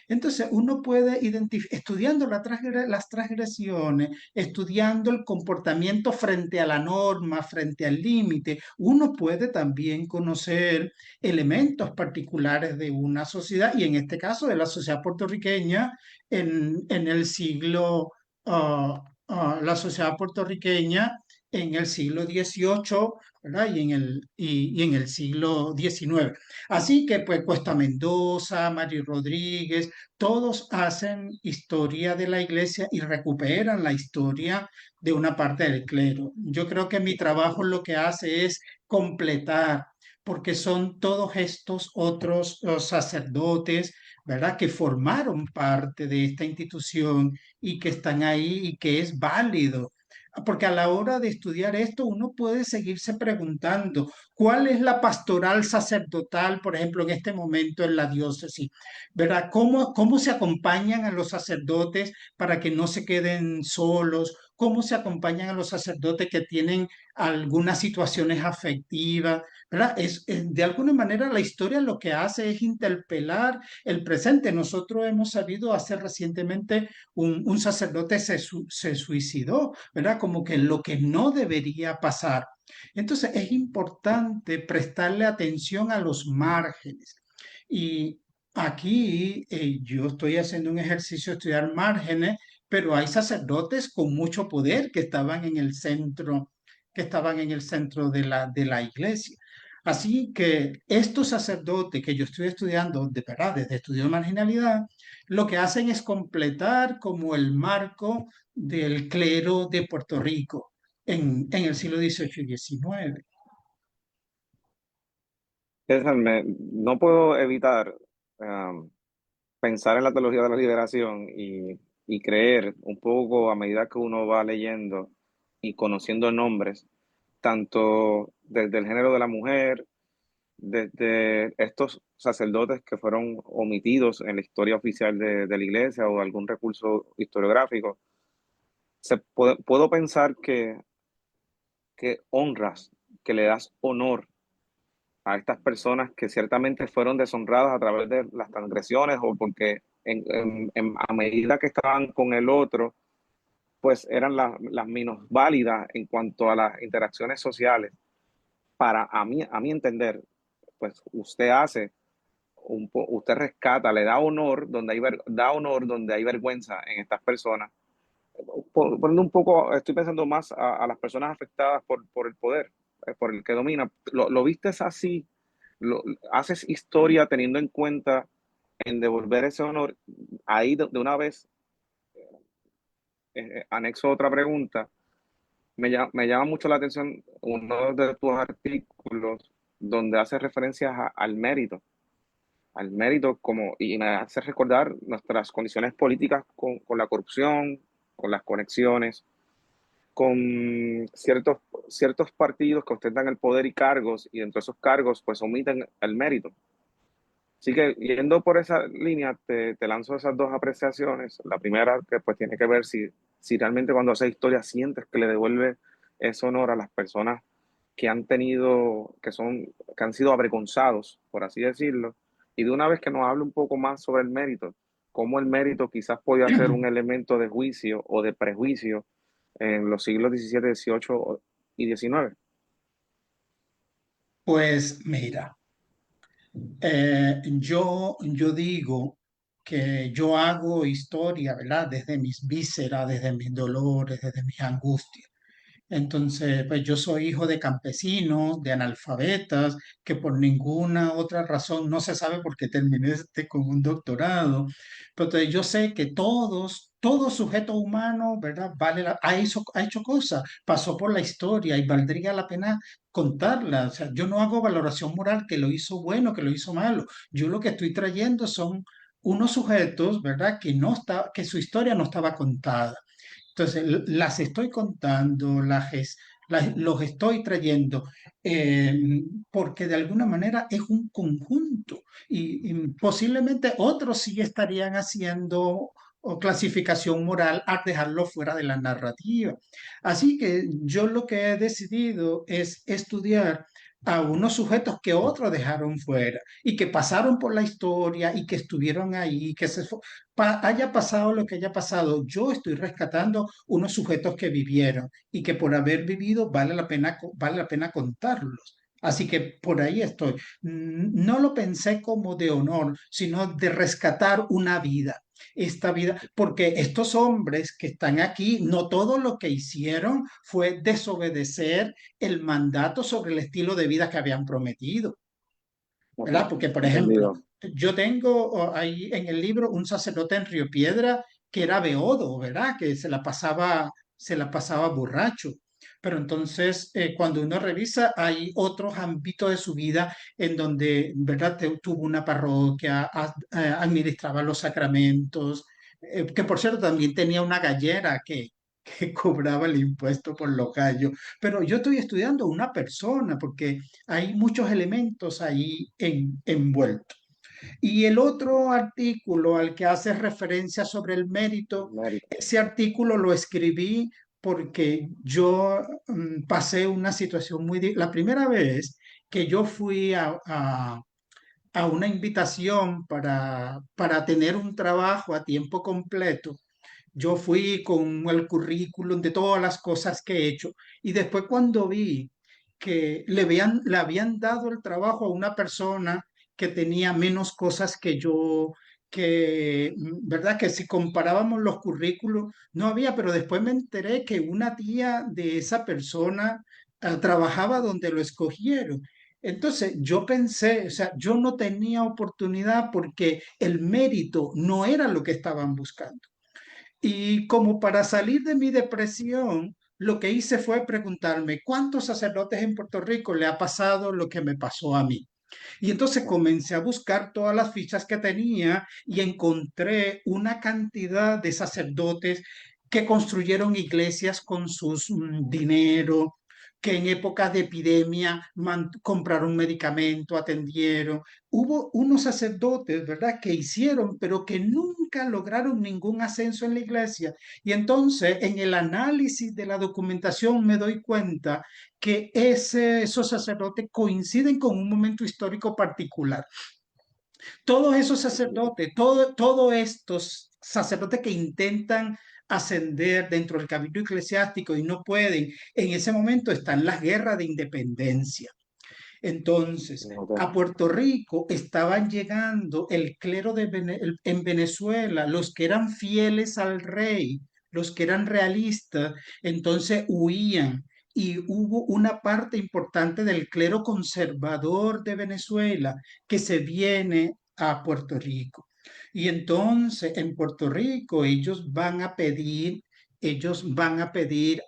Entonces, uno puede identificar, estudiando las transgresiones, estudiando el comportamiento frente a la norma, frente al límite, uno puede también conocer elementos particulares de una sociedad, y en este caso de la sociedad puertorriqueña en el siglo, la sociedad puertorriqueña en el siglo XVIII, ¿verdad? Y en el siglo XIX. Así que pues Cuesta Mendoza, Mario Rodríguez, todos hacen historia de la iglesia y recuperan la historia de una parte del clero. Yo creo que mi trabajo lo que hace es completar, porque son todos estos otros sacerdotes, ¿verdad?, que formaron parte de esta institución y que están ahí y que es válido. Porque a la hora de estudiar esto, uno puede seguirse preguntando, ¿cuál es la pastoral sacerdotal, por ejemplo, en este momento en la diócesis? ¿Verdad? ¿Cómo se acompañan a los sacerdotes para que no se queden solos? ¿Cómo se acompañan a los sacerdotes que tienen algunas situaciones afectivas? ¿Verdad? De alguna manera la historia lo que hace es interpelar el presente. Nosotros hemos sabido hace recientemente un sacerdote se suicidó, ¿verdad? Como que lo que no debería pasar. Entonces es importante prestarle atención a los márgenes. Y aquí yo estoy haciendo un ejercicio de estudiar márgenes, pero hay sacerdotes con mucho poder que estaban en el centro de la iglesia. Así que estos sacerdotes que yo estoy estudiando, de verdad, desde estudio de marginalidad, lo que hacen es completar como el marco del clero de Puerto Rico en el siglo XVIII y XIX. César, no puedo evitar pensar en la teología de la liberación y creer un poco a medida que uno va leyendo y conociendo nombres, tanto desde el género de la mujer, de estos sacerdotes que fueron omitidos en la historia oficial de la iglesia o algún recurso historiográfico, puedo pensar que honras, que le das honor a estas personas que ciertamente fueron deshonradas a través de las transgresiones o porque a medida que estaban con el otro, pues eran las menos válidas en cuanto a las interacciones sociales. A mí entender, pues usted hace, usted rescata, le da honor da honor donde hay vergüenza en estas personas. Poniendo un poco, estoy pensando más a las personas afectadas por el poder, por el que domina. Lo vistes así, haces historia teniendo en cuenta en devolver ese honor. Ahí de una vez anexo otra pregunta. Me llama mucho la atención uno de tus artículos donde hace referencia al mérito como, y me hace recordar nuestras condiciones políticas con la corrupción, con las conexiones, con ciertos partidos que ostentan el poder y cargos, y dentro de esos cargos pues omiten el mérito. Así que yendo por esa línea, te lanzo esas dos apreciaciones. La primera que pues tiene que ver si realmente cuando haces historia sientes que le devuelve ese honor a las personas que han tenido, que han sido avergonzados, por así decirlo. Y de una vez que nos hable un poco más sobre el mérito, cómo el mérito quizás podía ser un elemento de juicio o de prejuicio en los siglos XVII, XVIII y XIX. Pues mira, yo digo que yo hago historia, ¿verdad? Desde mis vísceras, desde mis dolores, desde mis angustias. Entonces, pues yo soy hijo de campesinos, de analfabetas, que por ninguna otra razón, no se sabe por qué terminé con un doctorado. Pero entonces yo sé que todo sujeto humano, ¿verdad? Ha hecho cosas, pasó por la historia y valdría la pena contarla. O sea, yo no hago valoración moral que lo hizo bueno, que lo hizo malo. Yo lo que estoy trayendo son unos sujetos, ¿verdad? Que su historia no estaba contada. Entonces, las estoy contando, los estoy trayendo, porque de alguna manera es un conjunto y posiblemente otros sí estarían haciendo o clasificación moral al dejarlo fuera de la narrativa. Así que yo lo que he decidido es estudiar a unos sujetos que otros dejaron fuera y que pasaron por la historia y que estuvieron ahí, haya pasado lo que haya pasado, yo estoy rescatando unos sujetos que vivieron y que por haber vivido vale la pena contarlos. Así que por ahí estoy. No lo pensé como de honor, sino de rescatar una vida, esta vida, porque estos hombres que están aquí, no todo lo que hicieron fue desobedecer el mandato sobre el estilo de vida que habían prometido. Ok, ¿Verdad? Porque, por ejemplo, entendido. yo tengo ahí en el libro un sacerdote en Río Piedra que era beodo, ¿verdad? Que se la pasaba borracho. Pero entonces, cuando uno revisa, hay otros ámbitos de su vida en donde, ¿verdad? Tuvo una parroquia, administraba los sacramentos, que por cierto también tenía una gallera que cobraba el impuesto por los gallos. Pero yo estoy estudiando una persona porque hay muchos elementos ahí envueltos. Y el otro artículo al que hace referencia sobre el mérito, Mérito. ese artículo lo escribí porque yo pasé una situación la primera vez que yo fui a una invitación para tener un trabajo a tiempo completo. Yo fui con el currículum de todas las cosas que he hecho y después cuando vi que le habían dado el trabajo a una persona que tenía menos cosas que yo, ¿verdad? Que si comparábamos los currículos, no había, pero después me enteré que una tía de esa persona trabajaba donde lo escogieron. Entonces yo pensé, o sea, yo no tenía oportunidad porque el mérito no era lo que estaban buscando. Y como para salir de mi depresión, lo que hice fue preguntarme, ¿cuántos sacerdotes en Puerto Rico le ha pasado lo que me pasó a mí? Y entonces comencé a buscar todas las fichas que tenía y encontré una cantidad de sacerdotes que construyeron iglesias con sus dinero, que en épocas de epidemia compraron medicamento, atendieron. Hubo unos sacerdotes, ¿verdad?, que hicieron, pero que nunca lograron ningún ascenso en la iglesia. Y entonces, en el análisis de la documentación me doy cuenta que esos sacerdotes coinciden con un momento histórico particular. Todos esos sacerdotes, todos estos sacerdotes que intentan ascender dentro del cabildo eclesiástico y no pueden, en ese momento están las guerras de independencia. Entonces, Ok. a Puerto Rico estaban llegando el clero en Venezuela, los que eran fieles al rey, los que eran realistas, entonces huían. Y hubo una parte importante del clero conservador de Venezuela que se viene a Puerto Rico. Y entonces en Puerto Rico ellos van a pedir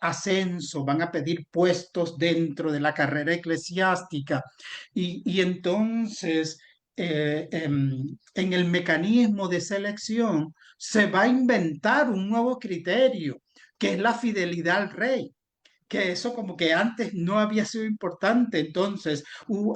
ascenso, van a pedir puestos dentro de la carrera eclesiástica. Y entonces, en el mecanismo de selección, se va a inventar un nuevo criterio, que es la fidelidad al rey, que eso como que antes no había sido importante. Entonces,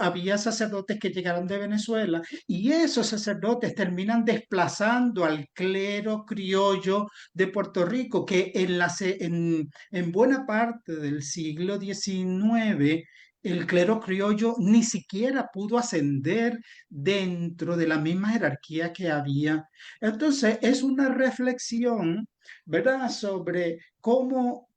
había sacerdotes que llegaron de Venezuela y esos sacerdotes terminan desplazando al clero criollo de Puerto Rico, que en buena parte del siglo XIX, el clero criollo ni siquiera pudo ascender dentro de la misma jerarquía que había. Entonces, es una reflexión, ¿verdad?, sobre cómo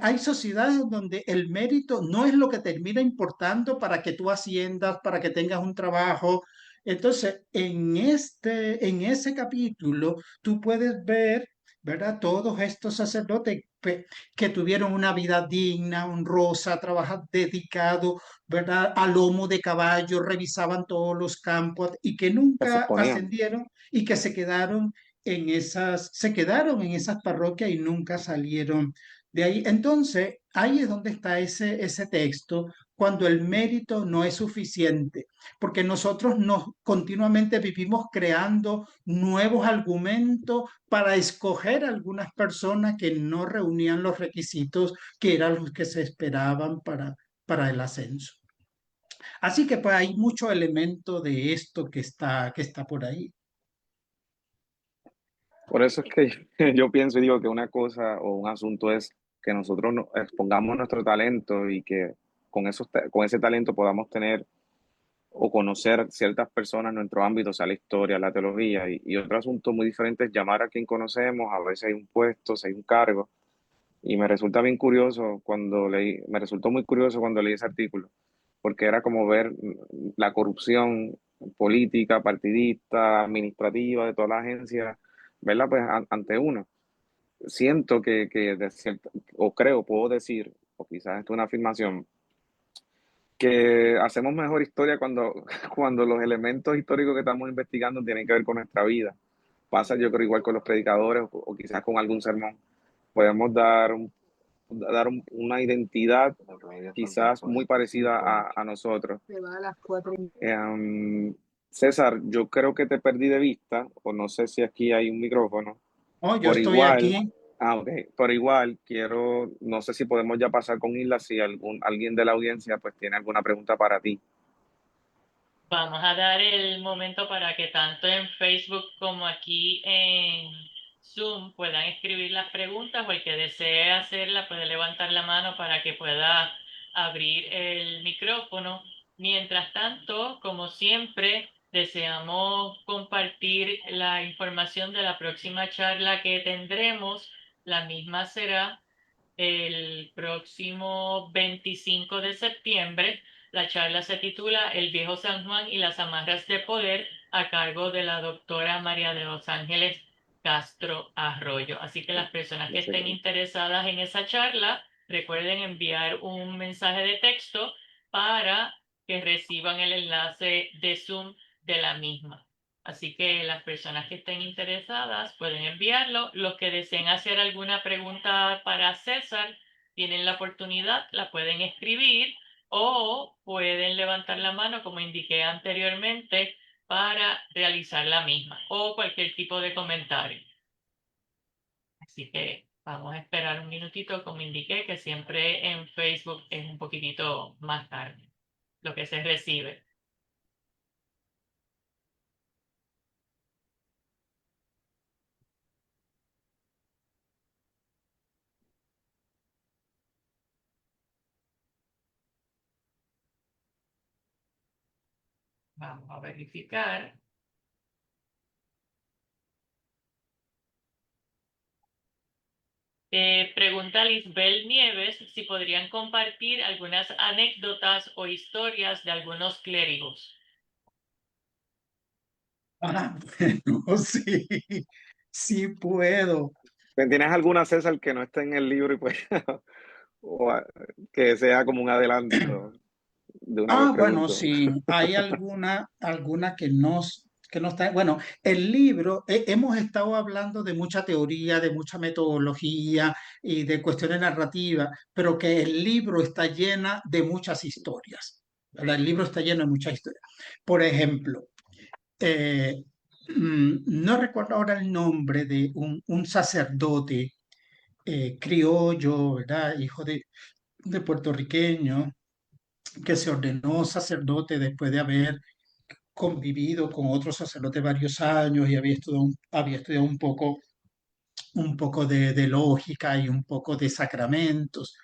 hay sociedades donde el mérito no es lo que termina importando para que tú asciendas, para que tengas un trabajo. Entonces, en ese capítulo, tú puedes ver, ¿verdad?, todos estos sacerdotes que tuvieron una vida digna, honrosa, trabajar dedicado, ¿verdad?, a lomo de caballo, revisaban todos los campos y que Que se nunca exponían. ascendieron y que se quedaron en esas parroquias y nunca salieron de ahí. Entonces, ahí es donde está ese texto, cuando el mérito no es suficiente, porque nosotros continuamente vivimos creando nuevos argumentos para escoger algunas personas que no reunían los requisitos que eran los que se esperaban para el ascenso. Así que pues hay mucho elemento de esto que está por ahí. Por eso es que yo pienso y digo que una cosa o un asunto es que nosotros expongamos nuestro talento y que con ese talento podamos tener o conocer ciertas personas en nuestro ámbito, sea la historia, la teología, y otro asunto muy diferente es llamar a quien conocemos, a veces hay un puesto, si hay un cargo, y me resultó muy curioso cuando leí ese artículo, porque era como ver la corrupción política, partidista, administrativa de toda la agencia, verla pues ante uno. Siento que o creo, puedo decir, o quizás esto es una afirmación, que hacemos mejor historia cuando, cuando los elementos históricos que estamos investigando tienen que ver con nuestra vida. Pasa, yo creo, igual con los predicadores o quizás con algún sermón. Podemos una identidad quizás muy parecida a nosotros. Um, César, yo creo que te perdí de vista, o no sé si aquí hay un micrófono. Oh, yo Por estoy igual, aquí. ok, por igual no sé si podemos ya pasar con Isla, si alguien de la audiencia pues tiene alguna pregunta para ti. Vamos a dar el momento para que tanto en Facebook como aquí en Zoom puedan escribir las preguntas o el que desee hacerla puede levantar la mano para que pueda abrir el micrófono. Mientras tanto, como siempre, deseamos compartir la información de la próxima charla que tendremos. La misma será el próximo 25 de septiembre. La charla se titula El Viejo San Juan y las amarras de poder, a cargo de la doctora María de los Ángeles Castro Arroyo. Así que las personas que estén Excelente. interesadas en esa charla, recuerden enviar un mensaje de texto para que reciban el enlace de Zoom de la misma. Así que las personas que estén interesadas pueden enviarlo. Los que deseen hacer alguna pregunta para César tienen la oportunidad, la pueden escribir o pueden levantar la mano, como indiqué anteriormente, para realizar la misma o cualquier tipo de comentario. Así que Vamos a esperar un minutito, como indiqué, que siempre en Facebook es un poquitito más tarde lo que se recibe. Vamos a verificar. Pregunta Lisbel Nieves si podrían compartir algunas anécdotas o historias de algunos clérigos. Ah, bueno, sí, sí puedo. ¿Tienes alguna, César, que no esté en el libro y pues, o que sea como un adelanto? De una vez Bueno, pregunto. sí, hay alguna que no está. Bueno, el libro, hemos estado hablando de mucha teoría, de mucha metodología y de cuestiones narrativas, pero que el libro está llena de muchas historias, ¿verdad? El libro está lleno de muchas historias. Por ejemplo, eh, no recuerdo ahora el nombre de un sacerdote criollo, ¿verdad? Hijo de puertorriqueño que se ordenó sacerdote después de haber convivido con otros sacerdotes varios años y había estudiado un poco de lógica y un poco de sacramentos.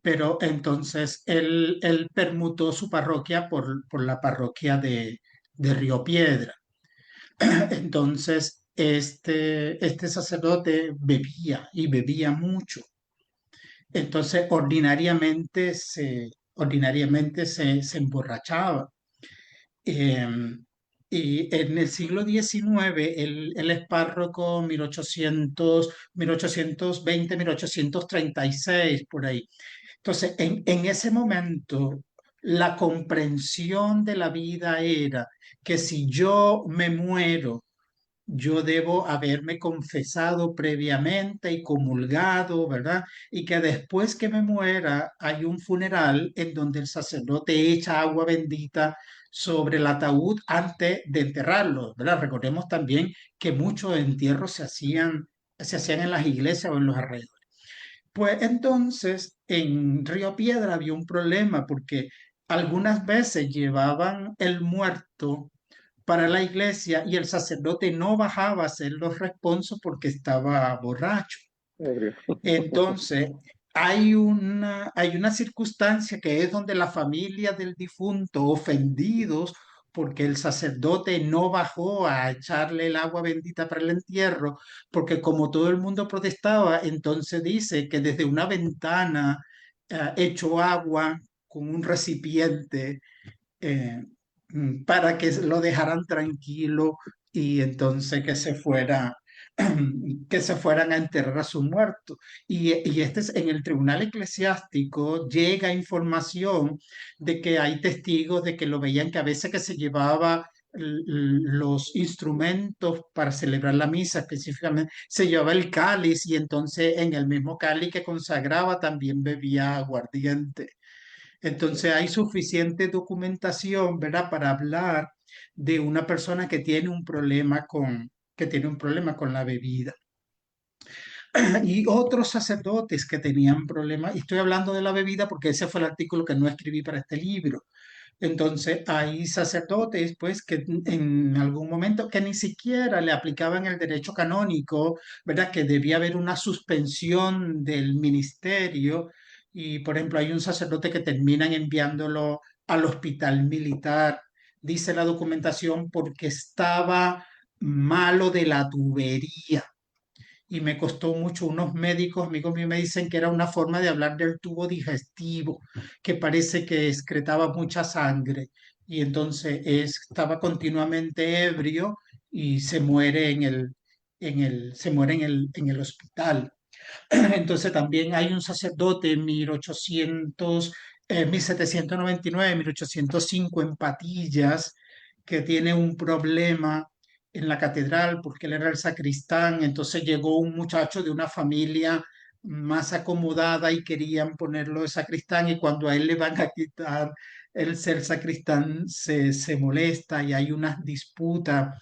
Pero entonces él permutó su parroquia por la parroquia de Río Piedra. Entonces, este sacerdote bebía y bebía mucho. Entonces, ordinariamente se emborrachaba. Eh, y en el siglo XIX, él es párroco 1820, 1836, por ahí. Entonces, en ese momento, la comprensión de la vida era que si yo me muero, yo debo haberme confesado previamente y comulgado, ¿verdad? Y que después que me muera hay un funeral en donde el sacerdote echa agua bendita sobre el ataúd antes de enterrarlo, ¿verdad? Recordemos también que muchos entierros se hacían en las iglesias o en los alrededores. Pues entonces en Río Piedra había un problema porque algunas veces llevaban el muerto para la iglesia y el sacerdote no bajaba a hacer los responsos porque estaba borracho. Ebrio. Entonces, hay una circunstancia que es donde la familia del difunto, ofendidos porque el sacerdote no bajó a echarle el agua bendita para el entierro, porque como todo el mundo protestaba, entonces dice que desde una ventana echó agua con un recipiente eh, para que lo dejaran tranquilo y entonces que se fueran a enterrar a su muerto. Y este es, en el tribunal eclesiástico llega información de que hay testigos de que lo veían que a veces que se llevaba los instrumentos para celebrar la misa, específicamente se llevaba el cáliz y entonces en el mismo cáliz que consagraba también bebía aguardiente. Entonces hay suficiente documentación, ¿verdad?, para hablar de una persona que tiene un problema que tiene un problema con la bebida. Y otros sacerdotes que tenían problemas, y estoy hablando de la bebida porque ese fue el artículo que no escribí para este libro. Entonces, hay sacerdotes, pues, que en algún momento que ni siquiera le aplicaban el derecho canónico, ¿verdad? Que debía haber una suspensión del ministerio. Y, por ejemplo, hay un sacerdote que terminan enviándolo al hospital militar, dice la documentación, porque estaba malo de la tubería y me costó mucho. Unos médicos, amigos míos, me dicen que era una forma de hablar del tubo digestivo, que parece que excretaba mucha sangre y entonces estaba continuamente ebrio y se muere se muere en el hospital. Entonces también hay un sacerdote en 1799, 1805 en Patillas, que tiene un problema en la catedral porque él era el sacristán. Entonces llegó un muchacho de una familia más acomodada y querían ponerlo de sacristán y cuando a él le van a quitar el ser sacristán se molesta y hay unas disputas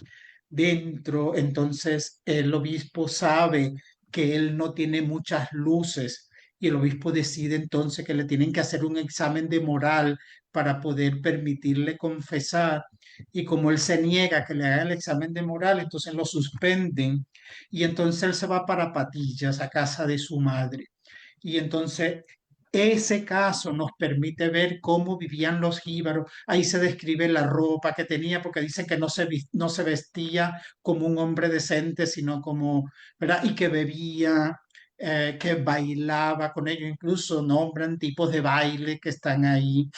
dentro. Entonces el obispo sabe que él no tiene muchas luces y el obispo decide entonces que le tienen que hacer un examen de moral para poder permitirle confesar y como él se niega a que le haga el examen de moral, entonces lo suspenden y entonces él se va para Patillas, a casa de su madre. Y entonces ese caso nos permite ver cómo vivían los jíbaros. Ahí se describe la ropa que tenía, porque dicen que no se vestía como un hombre decente, sino como, ¿verdad? Y que bebía, que bailaba con ellos, incluso nombran tipos de baile que están ahí.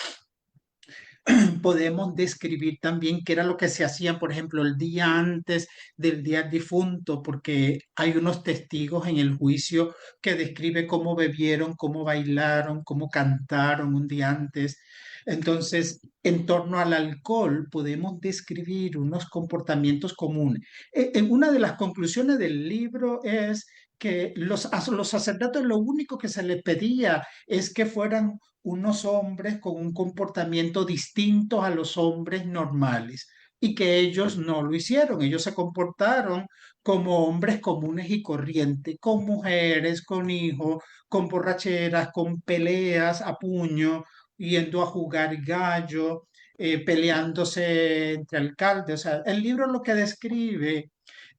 Podemos describir también qué era lo que se hacía, por ejemplo, el día antes del día del difunto, porque hay unos testigos en el juicio que describe cómo bebieron, cómo bailaron, cómo cantaron un día antes. Entonces, en torno al alcohol, podemos describir unos comportamientos comunes. En una de las conclusiones del libro es que a los sacerdotes lo único que se les pedía es que fueran unos hombres con un comportamiento distinto a los hombres normales y que ellos no lo hicieron. Ellos se comportaron como hombres comunes y corrientes, con mujeres, con hijos, con borracheras, con peleas a puño, yendo a jugar gallo, peleándose entre alcaldes. O sea, el libro lo que describe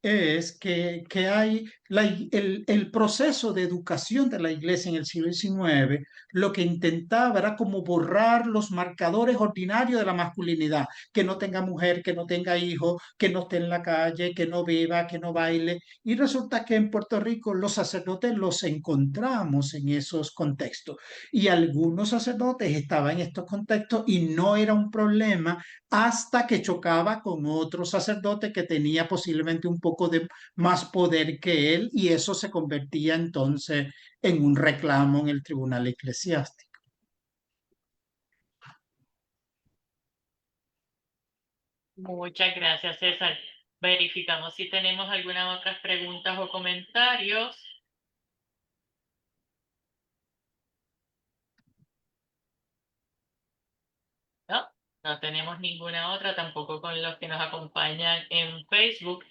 es que hay el proceso de educación de la iglesia en el siglo XIX, lo que intentaba era como borrar los marcadores ordinarios de la masculinidad, que no tenga mujer, que no tenga hijo, que no esté en la calle, que no beba, que no baile. Y resulta que en Puerto Rico los sacerdotes los encontramos en esos contextos. Y algunos sacerdotes estaban en estos contextos y no era un problema hasta que chocaba con otro sacerdote que tenía posiblemente un poco de más poder que él y eso se convertía entonces en un reclamo en el tribunal eclesiástico. Muchas gracias, César. Verificamos si tenemos algunas otras preguntas o comentarios. No, no tenemos ninguna otra, tampoco con los que nos acompañan en Facebook.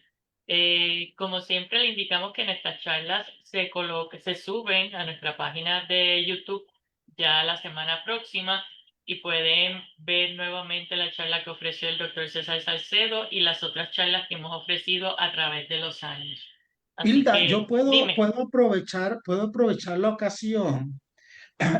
Como siempre, le indicamos que nuestras charlas se suben a nuestra página de YouTube ya la semana próxima y pueden ver nuevamente la charla que ofreció el doctor César Salcedo y las otras charlas que hemos ofrecido a través de los años. Así Hilda, yo que dime. puedo aprovechar la ocasión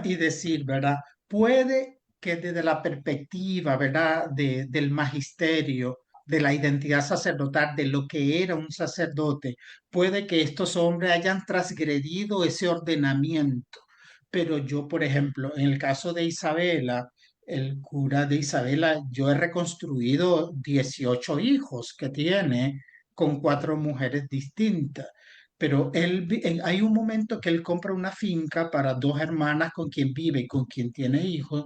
y decir, ¿verdad? Puede que desde la perspectiva, ¿verdad? Del magisterio, de la identidad sacerdotal, de lo que era un sacerdote, puede que estos hombres hayan transgredido ese ordenamiento. Pero yo, por ejemplo, en el caso de Isabela, el cura de Isabela, yo he reconstruido 18 hijos que tiene con 4 mujeres distintas. Pero hay un momento que él compra una finca para 2 hermanas con quien vive y con quien tiene hijos.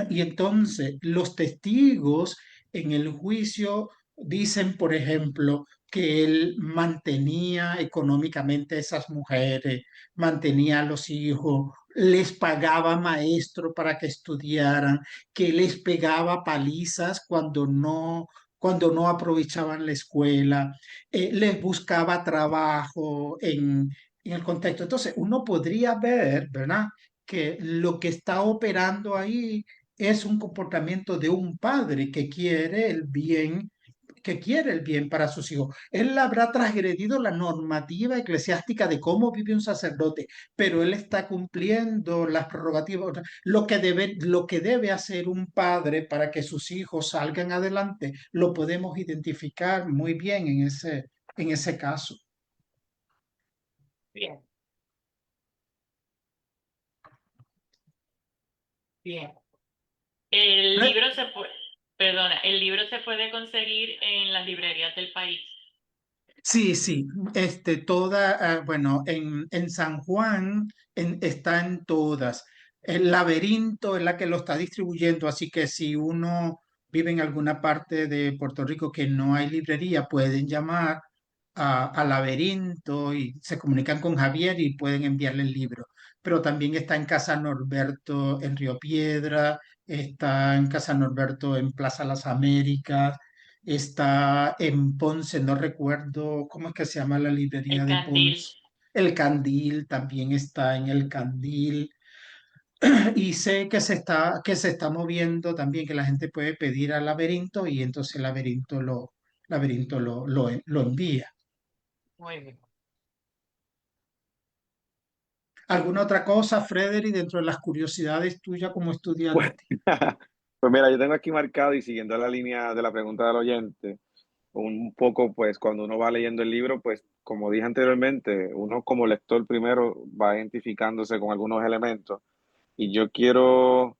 Y entonces los testigos en el juicio dicen, por ejemplo, que él mantenía económicamente a esas mujeres, mantenía a los hijos, les pagaba maestro para que estudiaran, que les pegaba palizas cuando no aprovechaban la escuela, les buscaba trabajo en el contexto. Entonces, uno podría ver, ¿verdad? Que lo que está operando ahí es un comportamiento de un padre que quiere el bien para sus hijos. Él habrá transgredido la normativa eclesiástica de cómo vive un sacerdote, pero él está cumpliendo las prerrogativas, lo que debe hacer un padre para que sus hijos salgan adelante, lo podemos identificar muy bien en ese caso. Bien, bien. El libro se puede, perdona, el libro se puede conseguir en las librerías del país. Sí, sí, bueno, en San Juan está en todas. El Laberinto es la que lo está distribuyendo, así que si uno vive en alguna parte de Puerto Rico que no hay librería, pueden llamar a Laberinto y se comunican con Javier y pueden enviarle el libro. Pero también está en Casa Norberto en Río Piedra, está en Casa Norberto en Plaza Las Américas. Está en Ponce, no recuerdo cómo es que se llama la librería El de Candil. Ponce. El Candil también está en el Candil. Y sé que se está moviendo también, que la gente puede pedir al laberinto y entonces el laberinto lo envía. Muy bien. ¿Alguna otra cosa, Frederick, dentro de las curiosidades tuyas como Pues, estudiante? pues mira, yo tengo aquí marcado y siguiendo la línea de la pregunta del oyente, un poco, pues cuando uno va leyendo el libro, pues como dije anteriormente, uno como lector primero va identificándose con algunos elementos y yo quiero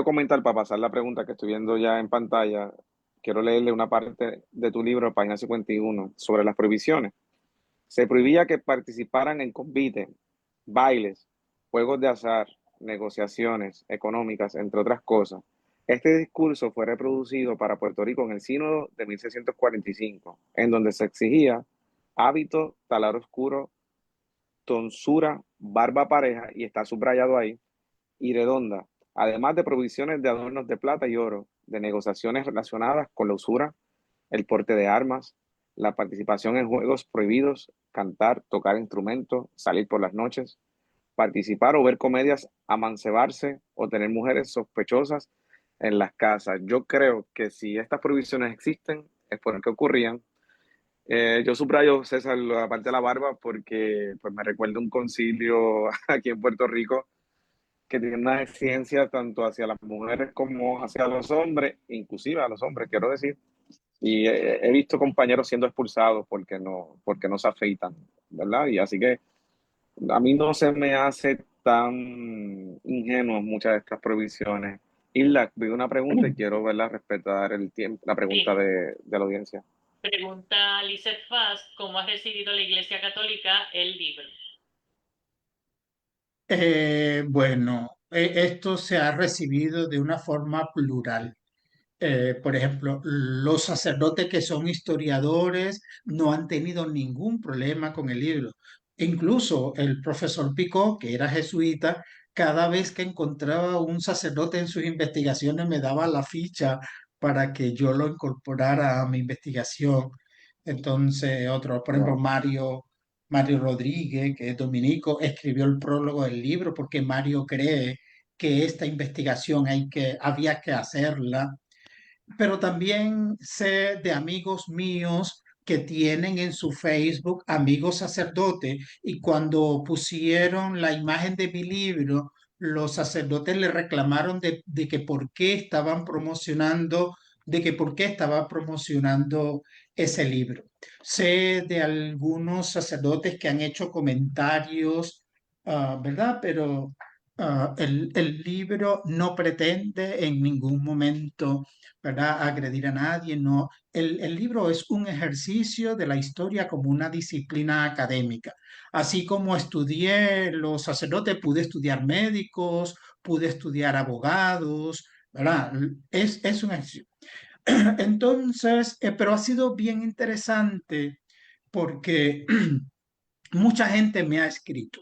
comentar para pasar la pregunta que estoy viendo ya en pantalla, quiero leerle una parte de tu libro, página 51, sobre las prohibiciones. Se prohibía que participaran en convite, bailes, juegos de azar, negociaciones económicas, entre otras cosas. Este discurso fue reproducido para Puerto Rico en el Sínodo de 1645, en donde se exigía hábito, talar oscuro, tonsura, barba pareja, y está subrayado ahí, y redonda, además de provisiones de adornos de plata y oro, de negociaciones relacionadas con la usura, el porte de armas, la participación en juegos prohibidos, cantar, tocar instrumentos, salir por las noches, participar o ver comedias, amancebarse o tener mujeres sospechosas en las casas. Yo creo que si estas prohibiciones existen, es porque ocurrían. Yo subrayo, César, la parte de la barba porque pues, me recuerda un concilio aquí en Puerto Rico que tiene una exigencia tanto hacia las mujeres como hacia los hombres, inclusive a los hombres, quiero decir. Y he visto compañeros siendo expulsados porque no se afeitan, ¿verdad? Y así que a mí no se me hace tan ingenuo muchas de estas provisiones. Isla, vi una pregunta y quiero, ¿verdad?, respetar el tiempo, la pregunta Sí. de la audiencia. Pregunta Lizeth Fast, ¿cómo ha recibido la Iglesia Católica el libro? Bueno, esto se ha recibido de una forma plural. Por ejemplo, los sacerdotes que son historiadores no han tenido ningún problema con el libro. Incluso el profesor Picot, que era jesuita, cada vez que encontraba un sacerdote en sus investigaciones me daba la ficha para que yo lo incorporara a mi investigación. Entonces, otro, por ejemplo, Wow. Mario Rodríguez, que es dominico, escribió el prólogo del libro porque Mario cree que esta investigación había que hacerla, pero también sé de amigos míos que tienen en su Facebook amigos sacerdotes y cuando pusieron la imagen de mi libro, los sacerdotes le reclamaron de que por qué estaban promocionando, de que por qué estaba promocionando ese libro. Sé de algunos sacerdotes que han hecho comentarios, ¿verdad? Pero el libro no pretende en ningún momento, ¿verdad?, agredir a nadie, no. El libro es un ejercicio de la historia como una disciplina académica. Así como estudié los sacerdotes, pude estudiar médicos, pude estudiar abogados, ¿verdad? Es un ejercicio. Entonces, pero ha sido bien interesante porque mucha gente me ha escrito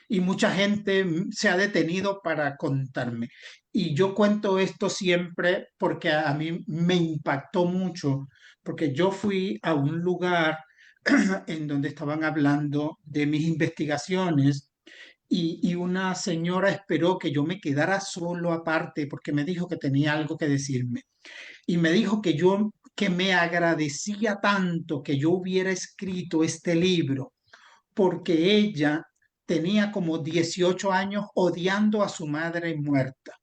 y mucha gente se ha detenido para contarme. Y yo cuento esto siempre porque a mí me impactó mucho, porque yo fui a un lugar en donde estaban hablando de mis investigaciones y una señora esperó que yo me quedara solo aparte porque me dijo que tenía algo que decirme. Y me dijo que me agradecía tanto que yo hubiera escrito este libro porque ella tenía como 18 años odiando a su madre muerta,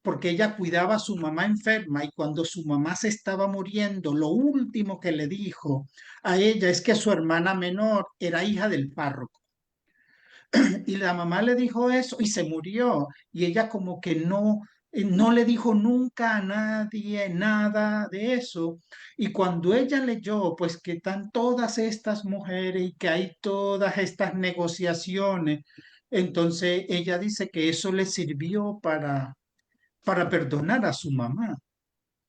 porque ella cuidaba a su mamá enferma y cuando su mamá se estaba muriendo, lo último que le dijo a ella es que su hermana menor era hija del párroco. Y la mamá le dijo eso y se murió. Y ella como que no le dijo nunca a nadie nada de eso. Y cuando ella leyó, pues que están todas estas mujeres y que hay todas estas negociaciones, entonces ella dice que eso le sirvió para perdonar a su mamá.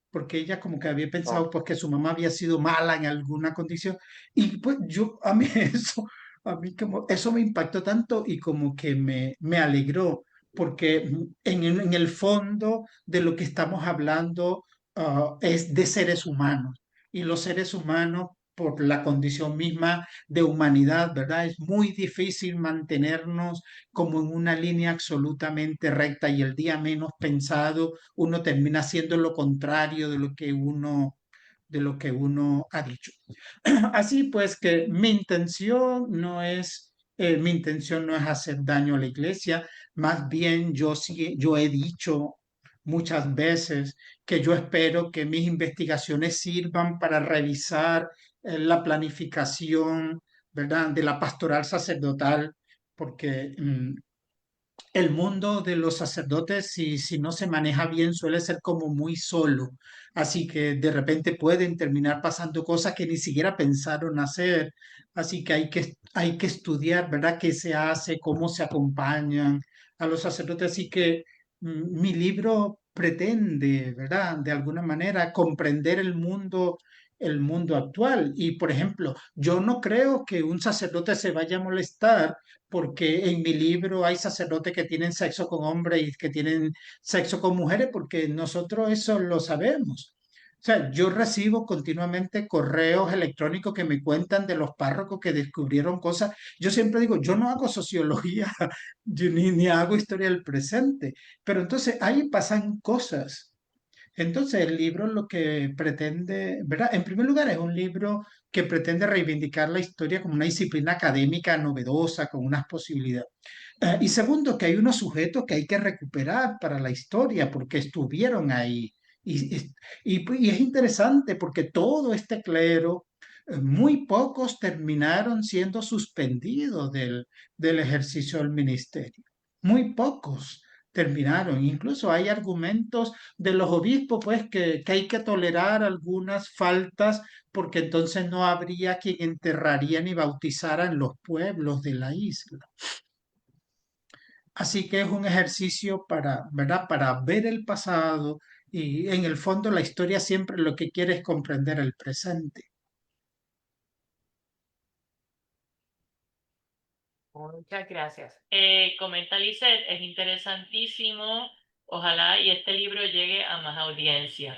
Porque ella como que había Oh, pensado pues que su mamá había sido mala en alguna condición. Y pues a mí eso, a mí como, eso me impactó tanto y como que me alegró, porque en el fondo de lo que estamos hablando es de seres humanos. Y los seres humanos por la condición misma de humanidad, ¿verdad? Es muy difícil mantenernos como en una línea absolutamente recta y el día menos pensado uno termina haciendo lo contrario de lo que uno ha dicho. Así pues que mi intención no es hacer daño a la iglesia, más bien yo he dicho muchas veces que yo espero que mis investigaciones sirvan para revisar la planificación, ¿verdad?, de la pastoral sacerdotal, porque el mundo de los sacerdotes, si no se maneja bien, suele ser como muy solo. Así que de repente pueden terminar pasando cosas que ni siquiera pensaron hacer. Así que hay que estudiar, ¿verdad? ¿Qué se hace? ¿Cómo se acompañan a los sacerdotes? Así que mi libro pretende, ¿verdad? De alguna manera comprender el mundo actual. Y, por ejemplo, yo no creo que un sacerdote se vaya a molestar porque en mi libro hay sacerdotes que tienen sexo con hombres y que tienen sexo con mujeres, porque nosotros eso lo sabemos. O sea, yo recibo continuamente correos electrónicos que me cuentan de los párrocos que descubrieron cosas. Yo siempre digo, yo no hago sociología, yo ni hago historia del presente, pero entonces ahí pasan cosas. Entonces, el libro lo que pretende, ¿verdad? En primer lugar, es un libro que pretende reivindicar la historia como una disciplina académica novedosa, con unas posibilidades. Y segundo, que hay unos sujetos que hay que recuperar para la historia porque estuvieron ahí. Y es interesante porque todo este clero, muy pocos terminaron siendo suspendidos del ejercicio del ministerio. Muy pocos terminaron. Incluso hay argumentos de los obispos, pues, que hay que tolerar algunas faltas porque entonces no habría quien enterraría ni bautizara en los pueblos de la isla. Así que es un ejercicio para, ¿verdad? Para ver el pasado y en el fondo la historia siempre lo que quiere es comprender el presente. Muchas gracias. Comenta Lisset, es interesantísimo. Ojalá y este libro llegue a más audiencia.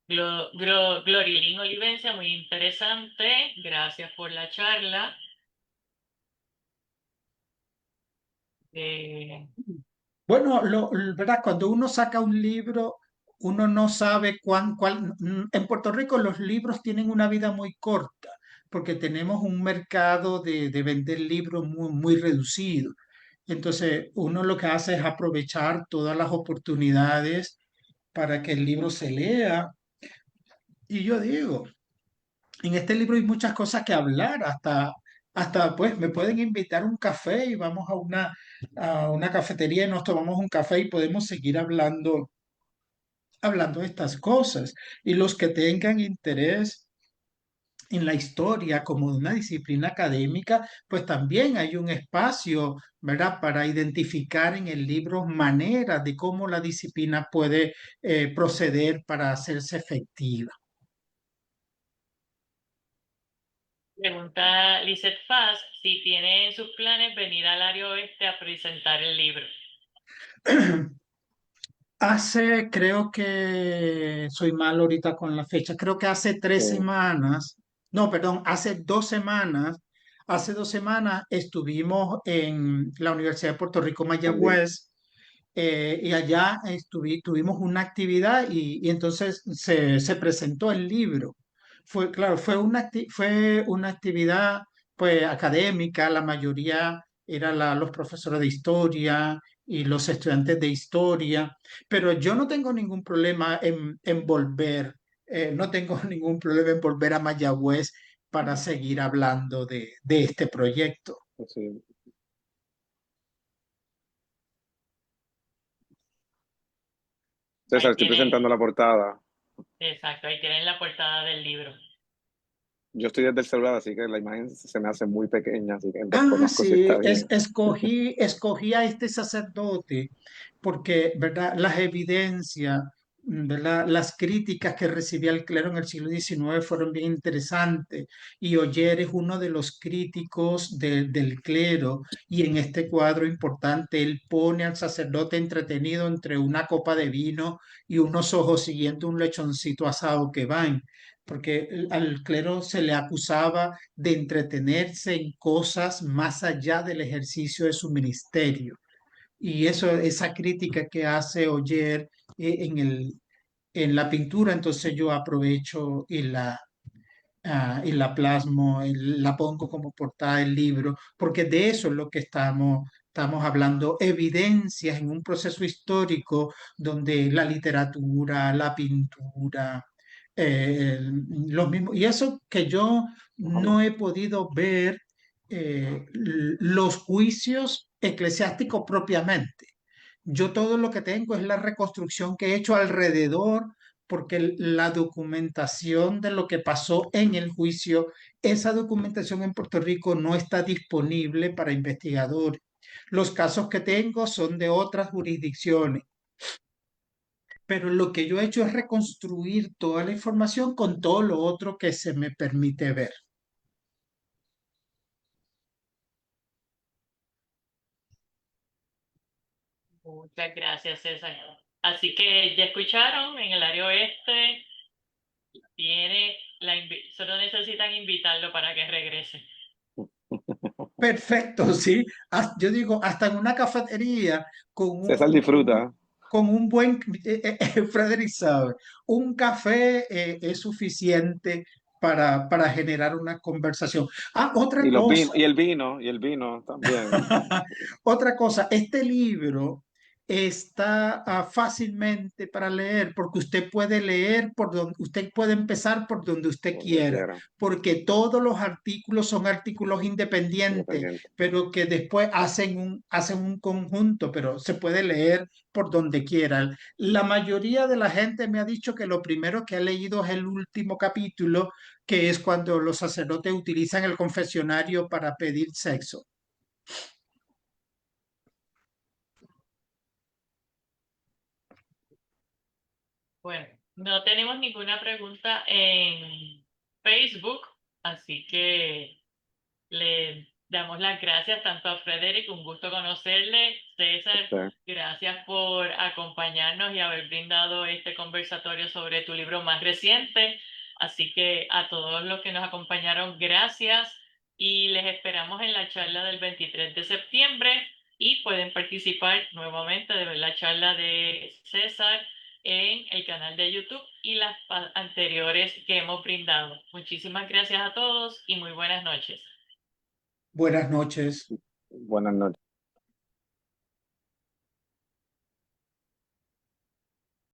Glorilín Olivencia, muy interesante. Gracias por la charla. Eh, Bueno, ¿verdad? Cuando uno saca un libro, uno no sabe En Puerto Rico los libros tienen una vida muy corta, porque tenemos un mercado de vender libros muy, muy reducido. Entonces, uno lo que hace es aprovechar todas las oportunidades para que el libro se lea. Y yo digo, en este libro hay muchas cosas que hablar, hasta pues me pueden invitar a un café y vamos a una cafetería y nos tomamos un café y podemos seguir hablando de estas cosas. Y los que tengan interés en la historia como de una disciplina académica, pues también hay un espacio, ¿verdad?, para identificar en el libro maneras de cómo la disciplina puede proceder para hacerse efectiva. Pregunta Lisset Faz si tiene en sus planes venir al área oeste a presentar el libro. Creo que soy mal ahorita con la fecha, creo que hace tres Sí, semanas, no, perdón, hace 2 semanas estuvimos en la Universidad de Puerto Rico, también. Mayagüez, y allá tuvimos una actividad y entonces se presentó el libro. Claro, fue una actividad pues académica, la mayoría eran los profesores de historia y los estudiantes de historia, pero yo no tengo ningún problema en volver, no tengo ningún problema en volver a Mayagüez para seguir hablando de este proyecto. Sí. César, Ahí estoy tienen, presentando la portada. exacto, ahí tienen la portada del libro. Yo estoy desde el celular, así que la imagen se me hace muy pequeña, así que Ah, desconozco si sí, está bien. escogí a este sacerdote porque, ¿verdad? Las evidencias, ¿verdad? Las críticas que recibía el clero en el siglo XIX fueron bien interesantes y Oller es uno de los críticos del clero y en este cuadro importante él pone al sacerdote entretenido entre una copa de vino y unos ojos siguiendo un lechoncito asado que van. porque al clero se le acusaba de entretenerse en cosas más allá del ejercicio de su ministerio. Y eso, esa crítica que hace Oyer en la pintura, entonces yo aprovecho y la plasmo, la pongo como portada del libro, porque de eso es lo que estamos hablando, evidencias en un proceso histórico donde la literatura, la pintura, los mismos, y eso que yo no he podido ver los juicios eclesiásticos propiamente. Yo todo lo que tengo es la reconstrucción que he hecho alrededor, porque la documentación de lo que pasó en el juicio, esa documentación en Puerto Rico no está disponible para investigadores. Los casos que tengo son de otras jurisdicciones, pero lo que yo he hecho es reconstruir toda la información con todo lo otro que se me permite ver. Muchas gracias, César. Así que ya escucharon, en el área oeste tiene solo necesitan invitarlo para que regrese. Perfecto, sí. Yo digo, hasta en una cafetería con César disfruta. con un buen, Frederick sabe, un café es suficiente para generar una conversación. Ah, otra Y los cosa, vinos, y el vino también. otra cosa, este libro está fácilmente para leer porque usted puede leer por donde usted puede empezar por donde usted Donde quiera, quiera, porque todos los artículos son artículos independientes, independiente. pero que después hacen un conjunto, pero se puede leer por donde quiera. La mayoría de la gente me ha dicho que lo primero que ha leído es el último capítulo, que es cuando los sacerdotes utilizan el confesionario para pedir sexo. Bueno, no tenemos ninguna pregunta en Facebook, así que le damos las gracias tanto a Frederick, un gusto conocerle. César, Este, gracias por acompañarnos y haber brindado este conversatorio sobre tu libro más reciente. Así que a todos los que nos acompañaron, gracias y les esperamos en la charla del 23 de septiembre y pueden participar nuevamente de ver la charla de César en el canal de YouTube y las anteriores que hemos brindado. Muchísimas gracias a todos y muy buenas noches. Buenas noches. buenas noches.